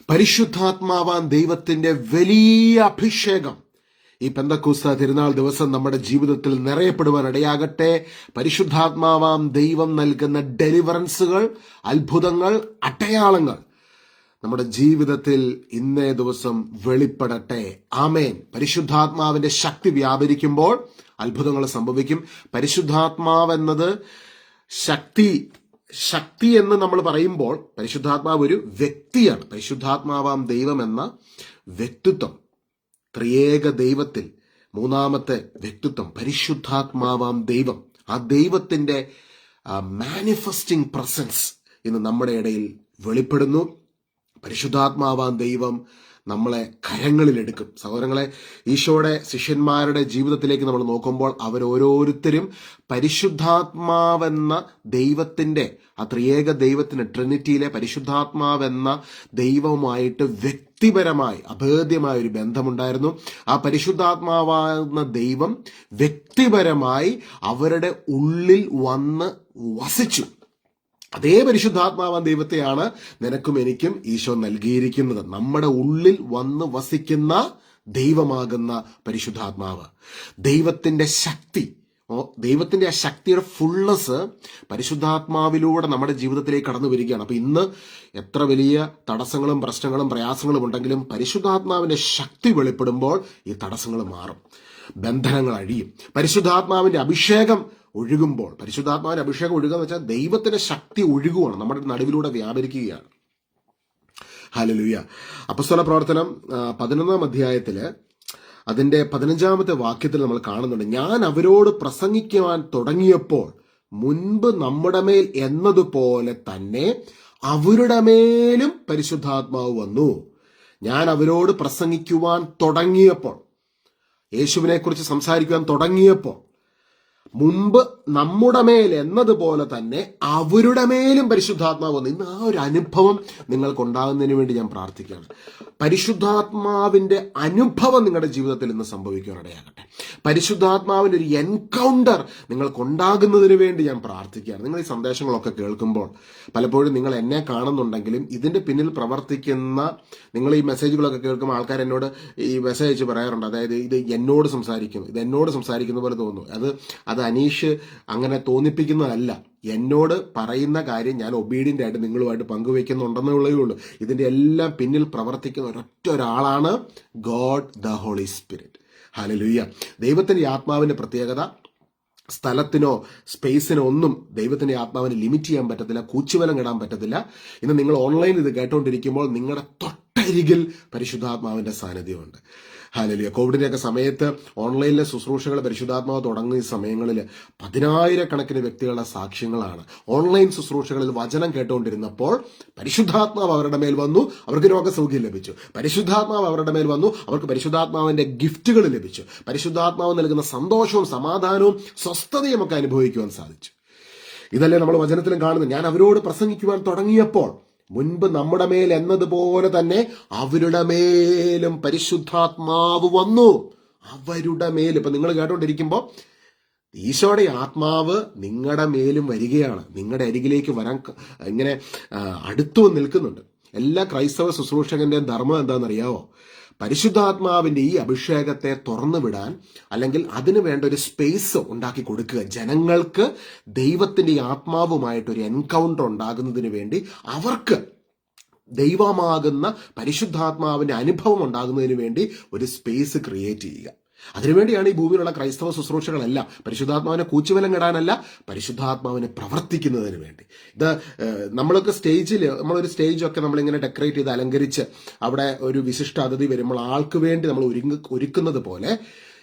പരിശുദ്ധാത്മാവാൻ ദൈവത്തിന്റെ വലിയ അഭിഷേകം ഈ പെന്തക്കോസ്ത തിരുനാൾ ദിവസം നമ്മുടെ ജീവിതത്തിൽ നിറയപ്പെടുവാൻ ഇടയാകട്ടെ. പരിശുദ്ധാത്മാവാം ദൈവം നൽകുന്ന ഡെലിവറൻസുകൾ, അത്ഭുതങ്ങൾ, അടയാളങ്ങൾ നമ്മുടെ ജീവിതത്തിൽ ഇന്നേ ദിവസം വെളിപ്പെടട്ടെ. ആമേൻ. പരിശുദ്ധാത്മാവിന്റെ ശക്തി വ്യാപരിക്കുമ്പോൾ അത്ഭുതങ്ങൾ സംഭവിക്കും. പരിശുദ്ധാത്മാവെന്നത് ശക്തി എന്ന് നമ്മൾ പറയുമ്പോൾ പരിശുദ്ധാത്മാവ് ഒരു വ്യക്തിയാണ്. പരിശുദ്ധാത്മാവാം ദൈവം എന്ന വ്യക്തിത്വം, ത്രിയേക ദൈവത്തിൽ മൂന്നാമത്തെ വ്യക്തിത്വം പരിശുദ്ധാത്മാവാം ദൈവം, ആ ദൈവത്തിന്റെ മാനിഫെസ്റ്റിംഗ് പ്രസൻസ് ഇന്ന് നമ്മുടെ ഇടയിൽ വെളിപ്പെടുന്നു. പരിശുദ്ധാത്മാവാം ദൈവം നമ്മളെ കരങ്ങളിലെടുക്കും. സഹോദരങ്ങളെ, ഈശോയുടെ ശിഷ്യന്മാരുടെ ജീവിതത്തിലേക്ക് നമ്മൾ നോക്കുമ്പോൾ അവരോരോരുത്തരും പരിശുദ്ധാത്മാവെന്ന ദൈവത്തിന്റെ, ആ ത്രിയേക ദൈവത്തിന്, ട്രിനിറ്റിയിലെ പരിശുദ്ധാത്മാവെന്ന ദൈവവുമായിട്ട് വ്യക്തിപരമായി അഭേദ്യമായ ഒരു ബന്ധമുണ്ടായിരുന്നു. ആ പരിശുദ്ധാത്മാവാകുന്ന ദൈവം വ്യക്തിപരമായി അവരുടെ ഉള്ളിൽ വന്ന് വസിച്ചു. അതേ പരിശുദ്ധാത്മാവാൻ ദൈവത്തെയാണ് നിനക്കും എനിക്കും ഈശോ നൽകിയിരിക്കുന്നത്. നമ്മുടെ ഉള്ളിൽ വന്ന് വസിക്കുന്ന ദൈവമാകുന്ന പരിശുദ്ധാത്മാവ്, ദൈവത്തിന്റെ ശക്തി, ദൈവത്തിന്റെ ആ ശക്തിയുടെ ഫുൾനെസ് പരിശുദ്ധാത്മാവിലൂടെ നമ്മുടെ ജീവിതത്തിലേക്ക് കടന്നു വരികയാണ്. അപ്പൊ ഇന്ന് എത്ര വലിയ തടസ്സങ്ങളും പ്രശ്നങ്ങളും പ്രയാസങ്ങളും ഉണ്ടെങ്കിലും പരിശുദ്ധാത്മാവിന്റെ ശക്തി വെളിപ്പെടുമ്പോൾ ഈ തടസ്സങ്ങൾ മാറും, ബന്ധനങ്ങൾ അഴിയും. പരിശുദ്ധാത്മാവിന്റെ അഭിഷേകം ഒഴുകുമ്പോൾ, പരിശുദ്ധാത്മാവിന്റെ അഭിഷേകം ഒഴുകുക എന്ന് വെച്ചാൽ ദൈവത്തിന്റെ ശക്തി ഒഴുകുകയാണ്, നമ്മുടെ നടുവിലൂടെ വ്യാപരിക്കുകയാണ്. ഹല്ലേലൂയ. അപ്പോസ്തല പ്രവർത്തനം 11-ാം അധ്യായത്തില് അതിന്റെ 15-ാമത്തെ വാക്യത്തിൽ നമ്മൾ കാണുന്നുണ്ട്, ഞാൻ അവരോട് പ്രസംഗിക്കുവാൻ തുടങ്ങിയപ്പോൾ മുൻപ് നമ്മുടെ മേൽ എന്നതുപോലെ തന്നെ അവരുടെ മേലും പരിശുദ്ധാത്മാവ് വന്നു. ഞാൻ അവരോട് പ്രസംഗിക്കുവാൻ തുടങ്ങിയപ്പോൾ, യേശുവിനെ കുറിച്ച് സംസാരിക്കുവാൻ തുടങ്ങിയപ്പോൾ, മുമ്പ് നമ്മുടെ മേൽ എന്നതുപോലെ തന്നെ അവരുടെ മേലും പരിശുദ്ധാത്മാവ് വന്നു. ഇന്ന് ആ ഒരു അനുഭവം നിങ്ങൾക്കുണ്ടാകുന്നതിന് വേണ്ടി ഞാൻ പ്രാർത്ഥിക്കുകയാണ്. പരിശുദ്ധാത്മാവിന്റെ അനുഭവം നിങ്ങളുടെ ജീവിതത്തിൽ ഇന്ന് സംഭവിക്കാനിടയാകട്ടെ. പരിശുദ്ധാത്മാവിന്റെ ഒരു എൻകൗണ്ടർ നിങ്ങൾക്കുണ്ടാകുന്നതിന് വേണ്ടി ഞാൻ പ്രാർത്ഥിക്കുകയാണ്. നിങ്ങൾ ഈ സന്ദേശങ്ങളൊക്കെ കേൾക്കുമ്പോൾ പലപ്പോഴും നിങ്ങൾ എന്നെ കാണുന്നുണ്ടെങ്കിലും ഇതിന്റെ പിന്നിൽ പ്രവർത്തിക്കുന്ന, നിങ്ങൾ ഈ മെസ്സേജുകളൊക്കെ കേൾക്കുമ്പോൾ ആൾക്കാർ എന്നോട് ഈ മെസ്സേജ് അയച്ച് പറയാറുണ്ട്, അതായത് ഇത് എന്നോട് സംസാരിക്കുന്ന പോലെ തോന്നുന്നു. അത് അനീഷ് അങ്ങനെ തോന്നിപ്പിക്കുന്നതല്ല. എന്നോട് പറയുന്ന കാര്യം ഞാൻ ഒബീഡിയന്റ് ആയിട്ട് നിങ്ങളുമായിട്ട് പങ്കുവെക്കുന്നുണ്ടെന്നുള്ളതേ ഉള്ളൂ. ഇതിന്റെ എല്ലാം പിന്നിൽ പ്രവർത്തിക്കുന്ന ഒരൊറ്റ ഒരാളാണ് God the holy Spirit. Hallelujah. ദൈവത്തിന്റെ ആത്മാവിന്റെ പ്രത്യേകത, സ്ഥലത്തിനോ സ്പേസിനോ ഒന്നും ദൈവത്തിന്റെ ആത്മാവിനെ ലിമിറ്റ് ചെയ്യാൻ പറ്റത്തില്ല, കൂച്ചുവലം ഇടാൻ പറ്റത്തില്ല. ഇന്ന് നിങ്ങൾ ഓൺലൈനിൽ ഇത് കേട്ടോണ്ടിരിക്കുമ്പോൾ നിങ്ങളുടെ തൊട്ടരികിൽ പരിശുദ്ധാത്മാവിന്റെ സാന്നിധ്യമുണ്ട്. ഹല്ലേലൂയ. കോവിഡിന്റെയൊക്കെ സമയത്ത് ഓൺലൈനിലെ ശുശ്രൂഷകൾ പരിശുദ്ധാത്മാവ് തുടങ്ങിയ സമയങ്ങളിൽ 10,000-കണക്കിന് വ്യക്തികളുടെ സാക്ഷ്യങ്ങളാണ്. ഓൺലൈൻ ശുശ്രൂഷകളിൽ വചനം കേട്ടുകൊണ്ടിരുന്നപ്പോൾ പരിശുദ്ധാത്മാവ് അവരുടെ മേൽ വന്നു, അവർക്ക് രോഗസൗഖ്യം ലഭിച്ചു. പരിശുദ്ധാത്മാവ് അവരുടെ മേൽ വന്നു, അവർക്ക് പരിശുദ്ധാത്മാവിന്റെ ഗിഫ്റ്റുകൾ ലഭിച്ചു. പരിശുദ്ധാത്മാവ് നൽകുന്ന സന്തോഷവും സമാധാനവും സ്വസ്ഥതയും ഒക്കെ അനുഭവിക്കുവാൻ സാധിച്ചു. ഇതല്ലേ നമ്മൾ വചനത്തിലും കാണുന്നത്. ഞാൻ അവരോട് പ്രസംഗിക്കുവാൻ തുടങ്ങിയപ്പോൾ മുൻപ് നമ്മുടെ മേൽ എന്നതുപോലെ തന്നെ അവരുടെ മേലും പരിശുദ്ധാത്മാവ് വന്നു. അവരുടെ മേൽ. ഇപ്പൊ നിങ്ങൾ കേട്ടോണ്ടിരിക്കുമ്പോൾ ഈശോയുടെ ആത്മാവ് നിങ്ങളുടെ മേലും വരികയാണ്, നിങ്ങളുടെ അരികിലേക്ക് വരാൻ ഇങ്ങനെ അടുത്തു നിൽക്കുന്നുണ്ട്. എല്ലാ ക്രൈസ്തവ ശുശ്രൂഷകന്റെയും ധർമ്മം എന്താണെന്നറിയാവോ? പരിശുദ്ധാത്മാവിന്റെ ഈ അഭിഷേകത്തെ തുറന്നു വിടാൻ, അല്ലെങ്കിൽ അതിനു വേണ്ട ഒരു സ്പേസ് ഉണ്ടാക്കി കൊടുക്കുക. ജനങ്ങൾക്ക് ദൈവത്തിന്റെ ഈ ആത്മാവുമായിട്ടൊരു എൻകൗണ്ടർ ഉണ്ടാകുന്നതിന് വേണ്ടി അവർക്ക് ദൈവമാകുന്ന പരിശുദ്ധാത്മാവിന്റെ അനുഭവം ഉണ്ടാകുന്നതിന് വേണ്ടി ഒരു സ്പേസ് ക്രിയേറ്റ് ചെയ്യുക. അതിനുവേണ്ടിയാണ് ഈ ഭൂമിയിലുള്ള ക്രൈസ്തവ ശുശ്രൂഷകളെല്ലാം. പരിശുദ്ധാത്മാവിനെ കൂച്ചുവലം ഇടാനല്ല, പരിശുദ്ധാത്മാവിനെ പ്രവർത്തിക്കുന്നതിന് വേണ്ടി. ഇത് നമ്മളൊക്കെ നമ്മളൊരു സ്റ്റേജൊക്കെ നമ്മളിങ്ങനെ ഡെക്കറേറ്റ് ചെയ്ത് അലങ്കരിച്ച് അവിടെ ഒരു വിശിഷ്ട അതിഥി വരുമ്പോൾ ആൾക്ക് വേണ്ടി നമ്മൾ ഒരുക്കുന്നത് പോലെ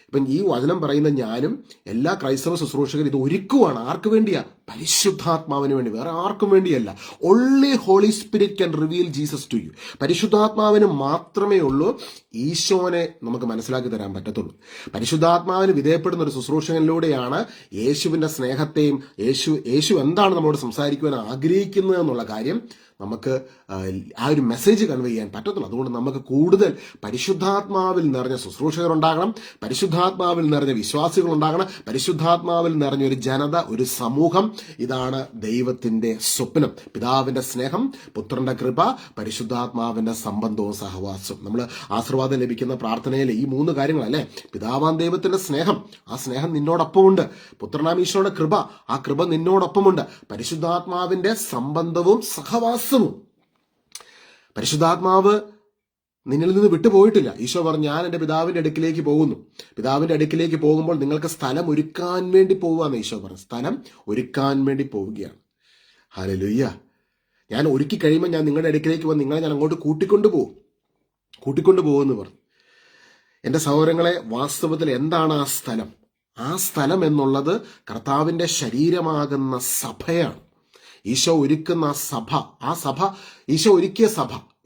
ഇപ്പം ഈ വചനം പറയുന്ന ഞാനും എല്ലാ ക്രൈസ്തവ ശുശ്രൂഷകരും ഇത് ഒരുക്കുവാണ്. ആർക്ക് വേണ്ടിയാ? പരിശുദ്ധാത്മാവിന് വേണ്ടി, വേറെ ആർക്കും വേണ്ടിയല്ല. Only Holy Spirit can reveal Jesus to you. പരിശുദ്ധാത്മാവിന് മാത്രമേ ഉള്ളൂ ഈശോനെ നമുക്ക് മനസ്സിലാക്കി തരാൻ പറ്റത്തുള്ളൂ. പരിശുദ്ധാത്മാവിന് വിധേയപ്പെടുന്ന ഒരു ശുശ്രൂഷകനിലൂടെയാണ് യേശുവിന്റെ സ്നേഹത്തെയും യേശു എന്താണ് നമ്മളോട് സംസാരിക്കുവാൻ ആഗ്രഹിക്കുന്നത് എന്നുള്ള കാര്യം നമുക്ക് ആ ഒരു മെസ്സേജ് കൺവേ ചെയ്യാൻ പറ്റത്തുള്ളൂ. അതുകൊണ്ട് നമുക്ക് കൂടുതൽ പരിശുദ്ധാത്മാവിൽ നിറഞ്ഞ ശുശ്രൂഷകർ ഉണ്ടാകണം, പരിശുദ്ധാത്മാവിൽ നിറഞ്ഞ വിശ്വാസികൾ ഉണ്ടാകണം, പരിശുദ്ധാത്മാവിൽ നിറഞ്ഞ ഒരു ജനത, ഒരു സമൂഹം, ഇതാണ് ദൈവത്തിന്റെ സ്വപ്നം. പിതാവിന്റെ സ്നേഹം, പുത്രന്റെ കൃപ, പരിശുദ്ധാത്മാവിന്റെ സംബന്ധവും സഹവാസവും. നമ്മൾ ആശീർവാദം ലഭിക്കുന്ന പ്രാർത്ഥനയിൽ ഈ 3 കാര്യങ്ങളല്ലേ. പിതാവാം ദൈവത്തിന്റെ സ്നേഹം, ആ സ്നേഹം നിന്നോടൊപ്പമുണ്ട്. പുത്രനാം ഈശോയുടെ കൃപ, ആ കൃപ നിന്നോടൊപ്പമുണ്ട്. പരിശുദ്ധാത്മാവിന്റെ സംബന്ധവും സഹവാസവും. പരിശുദ്ധാത്മാവ് നിന്നിൽ നിന്ന് വിട്ടുപോയിട്ടില്ല. ഈശോ പറഞ്ഞു, ഞാൻ എൻ്റെ പിതാവിന്റെ അടുക്കിലേക്ക് പോകുന്നു. പിതാവിന്റെ അടുക്കിലേക്ക് പോകുമ്പോൾ നിങ്ങൾക്ക് സ്ഥലം ഒരുക്കാൻ വേണ്ടി പോവുകയെന്ന് ഈശോ പറഞ്ഞു. സ്ഥലം ഒരുക്കാൻ വേണ്ടി പോവുകയാണ്. ഹല്ലേലൂയ. ഞാൻ ഒരുക്കി കഴിയുമ്പോൾ ഞാൻ നിങ്ങളുടെ അടുക്കിലേക്ക് വന്ന് നിങ്ങളെ ഞാൻ അങ്ങോട്ട് കൂട്ടിക്കൊണ്ടു പോകുമെന്ന് പറഞ്ഞു. എൻ്റെ സഹോദരങ്ങളെ, വാസ്തവത്തിൽ എന്താണ് ആ സ്ഥലം? ആ സ്ഥലം എന്നുള്ളത് കർത്താവിന്റെ ശരീരമാകുന്ന സഭയാണ്. ഈശോ ഒരുക്കുന്ന ആ സഭ ഈശോ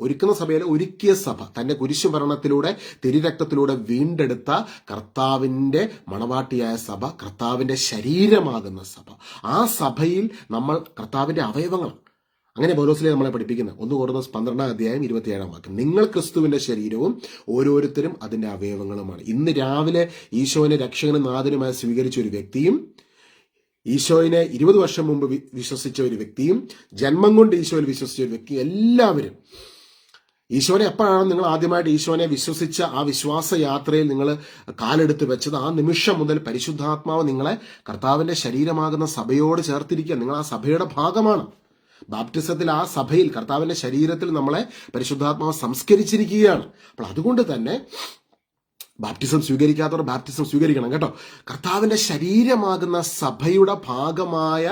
ഒരുക്കുന്ന സഭയിലെ ഒരുക്കിയ സഭ, തന്റെ കുരിശുമരണത്തിലൂടെ തിരുരക്തത്തിലൂടെ വീണ്ടെടുത്ത കർത്താവിന്റെ മണവാട്ടിയായ സഭ, കർത്താവിന്റെ ശരീരമാകുന്ന സഭ. ആ സഭയിൽ നമ്മൾ കർത്താവിന്റെ അവയവങ്ങളാണ്. അങ്ങനെ പൗലോസിലെ നമ്മളെ പഠിപ്പിക്കുന്നത് 1 Corinthians 12:27 നിങ്ങൾ ക്രിസ്തുവിന്റെ ശരീരവും ഓരോരുത്തരും അതിന്റെ അവയവങ്ങളുമാണ്. ഇന്ന് രാവിലെ ഈശോനെ രക്ഷകനും നാഥനുമായി സ്വീകരിച്ച ഒരു വ്യക്തിയും, ഈശോയിനെ 20 വർഷം മുമ്പ് വിശ്വസിച്ച ഒരു വ്യക്തിയും, ജന്മം കൊണ്ട് ഈശോയിൽ വിശ്വസിച്ച ഒരു വ്യക്തിയും, എല്ലാവരും ഈശോനെ എപ്പോഴാണ് നിങ്ങൾ ആദ്യമായിട്ട് ഈശോനെ വിശ്വസിച്ച ആ വിശ്വാസ യാത്രയിൽ നിങ്ങൾ കാലെടുത്ത് വെച്ചത്, ആ നിമിഷം മുതൽ പരിശുദ്ധാത്മാവ് നിങ്ങളെ കർത്താവിന്റെ ശരീരമാകുന്ന സഭയോട് ചേർത്തിരിക്കുക. നിങ്ങൾ ആ സഭയുടെ ഭാഗമാണ്. ബാപ്റ്റിസത്തിൽ ആ സഭയിൽ കർത്താവിന്റെ ശരീരത്തിൽ നമ്മളെ പരിശുദ്ധാത്മാവ് സംസ്കരിച്ചിരിക്കുകയാണ്. അപ്പോൾ അതുകൊണ്ട് തന്നെ ബാപ്റ്റിസം സ്വീകരിക്കാത്തവർ ബാപ്റ്റിസം സ്വീകരിക്കണം കേട്ടോ. കർത്താവിന്റെ ശരീരമാകുന്ന സഭയുടെ ഭാഗമായ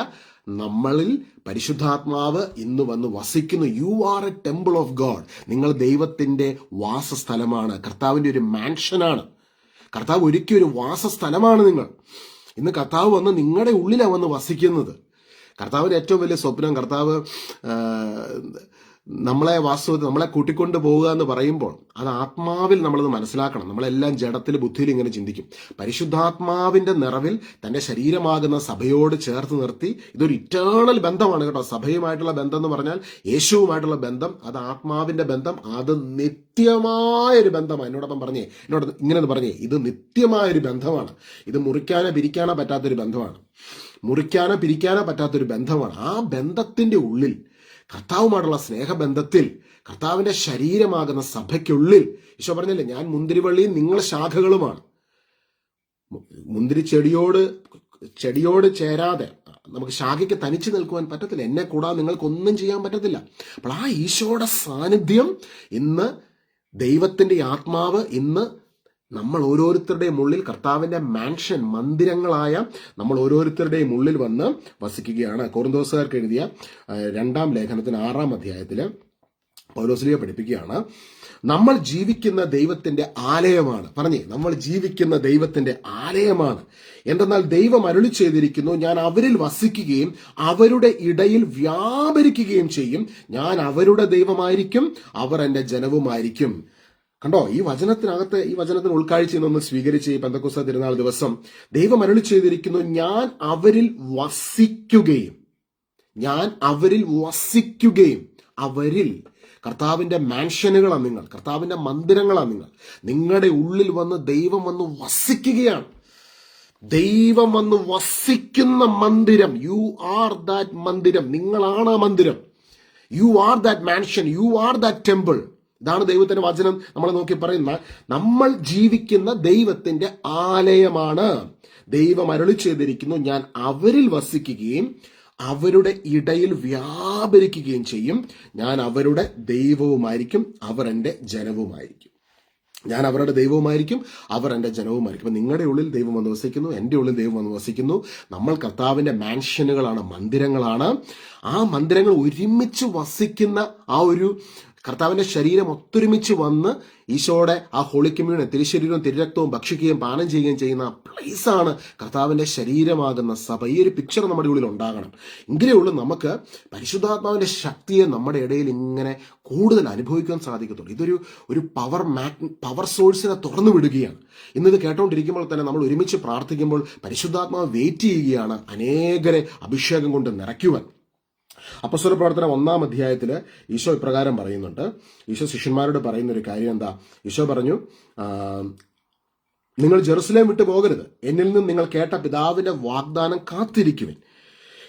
നമ്മളിൽ പരിശുദ്ധാത്മാവ് ഇന്ന് വന്ന് വസിക്കുന്നു. You are A temple of God. നിങ്ങൾ ദൈവത്തിന്റെ വാസസ്ഥലമാണ്. കർത്താവിന്റെ ഒരു മാൻഷനാണ്. കർത്താവ് ഒരുക്കിയ ഒരു വാസസ്ഥലമാണ് നിങ്ങൾ. ഇന്ന് കർത്താവ് വന്ന് നിങ്ങളുടെ ഉള്ളിലാണ് വന്ന് വസിക്കുന്നത്. കർത്താവിന്റെ ഏറ്റവും വലിയ സ്വപ്നം, കർത്താവ് നമ്മളെ കൂട്ടിക്കൊണ്ട് പോവുക എന്ന് പറയുമ്പോൾ അത് ആത്മാവിൽ നമ്മളത് മനസ്സിലാക്കണം. നമ്മളെല്ലാം ജഡത്തിൽ ബുദ്ധിയിൽ ഇങ്ങനെ ചിന്തിക്കും. പരിശുദ്ധാത്മാവിന്റെ നിറവിൽ തന്റെ ശരീരമാകുന്ന സഭയോട് ചേർത്ത് നിർത്തി, ഇതൊരു ഇറ്റേണൽ ബന്ധമാണ് കേട്ടോ. സഭയുമായിട്ടുള്ള ബന്ധം എന്ന് പറഞ്ഞാൽ യേശുവുമായിട്ടുള്ള ബന്ധം, അത് ആത്മാവിന്റെ ബന്ധം, അത് നിത്യമായൊരു ബന്ധമാണ്. എന്നോട് ഇങ്ങനെ പറഞ്ഞേ, ഇത് നിത്യമായൊരു ബന്ധമാണ്. ഇത് മുറിക്കാനോ പിരിക്കാനോ പറ്റാത്തൊരു ബന്ധമാണ്. ആ ബന്ധത്തിന്റെ ഉള്ളിൽ, കർത്താവുമായിട്ടുള്ള സ്നേഹബന്ധത്തിൽ, കർത്താവിന്റെ ശരീരമാകുന്ന സഭയ്ക്കുള്ളിൽ ഈശോ പറഞ്ഞില്ലേ, ഞാൻ മുന്തിരിവള്ളിയും നിങ്ങൾ ശാഖകളുമാണ്. മുന്തിരി ചെടിയോട് ചേരാതെ നമുക്ക് ശാഖയ്ക്ക് തനിച്ചു നിൽക്കുവാൻ പറ്റത്തില്ല. എന്നെ കൂടാതെ നിങ്ങൾക്കൊന്നും ചെയ്യാൻ പറ്റത്തില്ല. അപ്പോൾ ആ ഈശോയുടെ സാന്നിധ്യം ഇന്ന്, ദൈവത്തിന്റെ ആത്മാവ് ഇന്ന് നമ്മൾ ഓരോരുത്തരുടെയും ഉള്ളിൽ, കർത്താവിന്റെ മാൻഷൻ, മന്ദിരങ്ങളായ നമ്മൾ ഓരോരുത്തരുടെയും ഉള്ളിൽ വന്ന് വസിക്കുകയാണ്. കൊറിന്തോസുകാർക്ക് എഴുതിയ 2-ാം ലേഖനത്തിന് 6-ാം അധ്യായത്തിൽ പൗലോസ്ലീഹ പഠിപ്പിക്കുകയാണ്, നമ്മൾ ജീവിക്കുന്ന ദൈവത്തിന്റെ ആലയമാണ്. നമ്മൾ ജീവിക്കുന്ന ദൈവത്തിന്റെ ആലയമാണ്. എന്തെന്നാൽ ദൈവം അരുളി ചെയ്തിരിക്കുന്നു, ഞാൻ അവരിൽ വസിക്കുകയും അവരുടെ ഇടയിൽ വ്യാപരിക്കുകയും ചെയ്യും. ഞാൻ അവരുടെ ദൈവമായിരിക്കും, അവർ എന്റെ ജനവുമായിരിക്കും. കണ്ടോ, ഈ വചനത്തിന് ഉൾക്കാഴ്ച എന്നൊന്ന് സ്വീകരിച്ച് ഈ പെന്തക്കോസ്ത് തിരുനാൾ ദിവസം ദൈവം അരുളി ചെയ്തിരിക്കുന്നു, ഞാൻ അവരിൽ വസിക്കുകയും. അവരിൽ കർത്താവിന്റെ മാൻഷനുകളാണ് നിങ്ങൾ, കർത്താവിന്റെ മന്ദിരങ്ങളാണ് നിങ്ങൾ. നിങ്ങളുടെ ഉള്ളിൽ വന്ന് ദൈവം വന്ന് വസിക്കുകയാണ്. ദൈവം വന്ന് വസിക്കുന്ന മന്ദിരം. യു ആർ ദാറ്റ് മന്ദിരം. നിങ്ങളാണ് ആ മന്ദിരം. You are that mansion. You are that temple. ഇതാണ് ദൈവത്തിന്റെ വചനം നമ്മളെ നോക്കി പറയുന്ന, നമ്മൾ ജീവിക്കുന്ന ദൈവത്തിന്റെ ആലയമാണ്. ദൈവം അരുളി ചെയ്തിരിക്കുന്നു, ഞാൻ അവരിൽ വസിക്കുകയും അവരുടെ ഇടയിൽ വ്യാപരിക്കുകയും ചെയ്യും. ഞാൻ അവരുടെ ദൈവവുമായിരിക്കും, അവർ എൻ്റെ ജനവുമായിരിക്കും. ഞാൻ അവരുടെ ദൈവവുമായിരിക്കും, അവർ എൻ്റെ ജനവുമായിരിക്കും. അപ്പം നിങ്ങളുടെ ഉള്ളിൽ ദൈവം വന്ന് വസിക്കുന്നു, എൻ്റെ ഉള്ളിൽ ദൈവം വന്ന് വസിക്കുന്നു. നമ്മൾ കർത്താവിന്റെ മാൻഷനുകളാണ്, മന്ദിരങ്ങളാണ്. ആ മന്ദിരങ്ങൾ ഒരുമിച്ച് വസിക്കുന്ന ആ ഒരു കർത്താവിന്റെ ശരീരം ഒത്തൊരുമിച്ച് വന്ന് ഈശോയുടെ ആ ഹോളി കമ്മ്യൂണിയൻ, തിരുശരീരവും തിരുരക്തവും ഭക്ഷിക്കുകയും പാനം ചെയ്യുകയും ചെയ്യുന്ന ആ പ്ലേസാണ് കർത്താവിന്റെ ശരീരമാകുന്ന സഭ. ഈ ഒരു പിക്ചർ നമ്മുടെ ഉള്ളിൽ ഉണ്ടാകണം. എങ്കിലേ ഉള്ളൂ നമുക്ക് പരിശുദ്ധാത്മാവിന്റെ ശക്തിയെ നമ്മുടെ ഇടയിൽ ഇങ്ങനെ കൂടുതൽ അനുഭവിക്കാൻ സാധിക്കത്തുള്ളൂ. ഇതൊരു പവർ സോഴ്സിനെ തുറന്നു വിടുകയാണ്. ഇന്നിത് കേട്ടോണ്ടിരിക്കുമ്പോൾ തന്നെ നമ്മൾ ഒരുമിച്ച് പ്രാർത്ഥിക്കുമ്പോൾ പരിശുദ്ധാത്മാവ് വെയിറ്റ് ചെയ്യുകയാണ് അനേകരെ അഭിഷേകം കൊണ്ട് നിറയ്ക്കുവാൻ. അപ്പോസ്തല പ്രവർത്തനം 1-ാം അധ്യായത്തിൽ ഈശോ ഇപ്രകാരം പറയുന്നുണ്ട്. ഈശോ ശിഷ്യന്മാരോട് പറയുന്ന ഒരു കാര്യം എന്താ? ഈശോ പറഞ്ഞു, നിങ്ങൾ ജെറുസലേം വിട്ടു പോകരുത്. എന്നിൽ നിന്ന് നിങ്ങൾ കേട്ട പിതാവിന്റെ വാഗ്ദാനം കാത്തിരിക്കുവിൻ.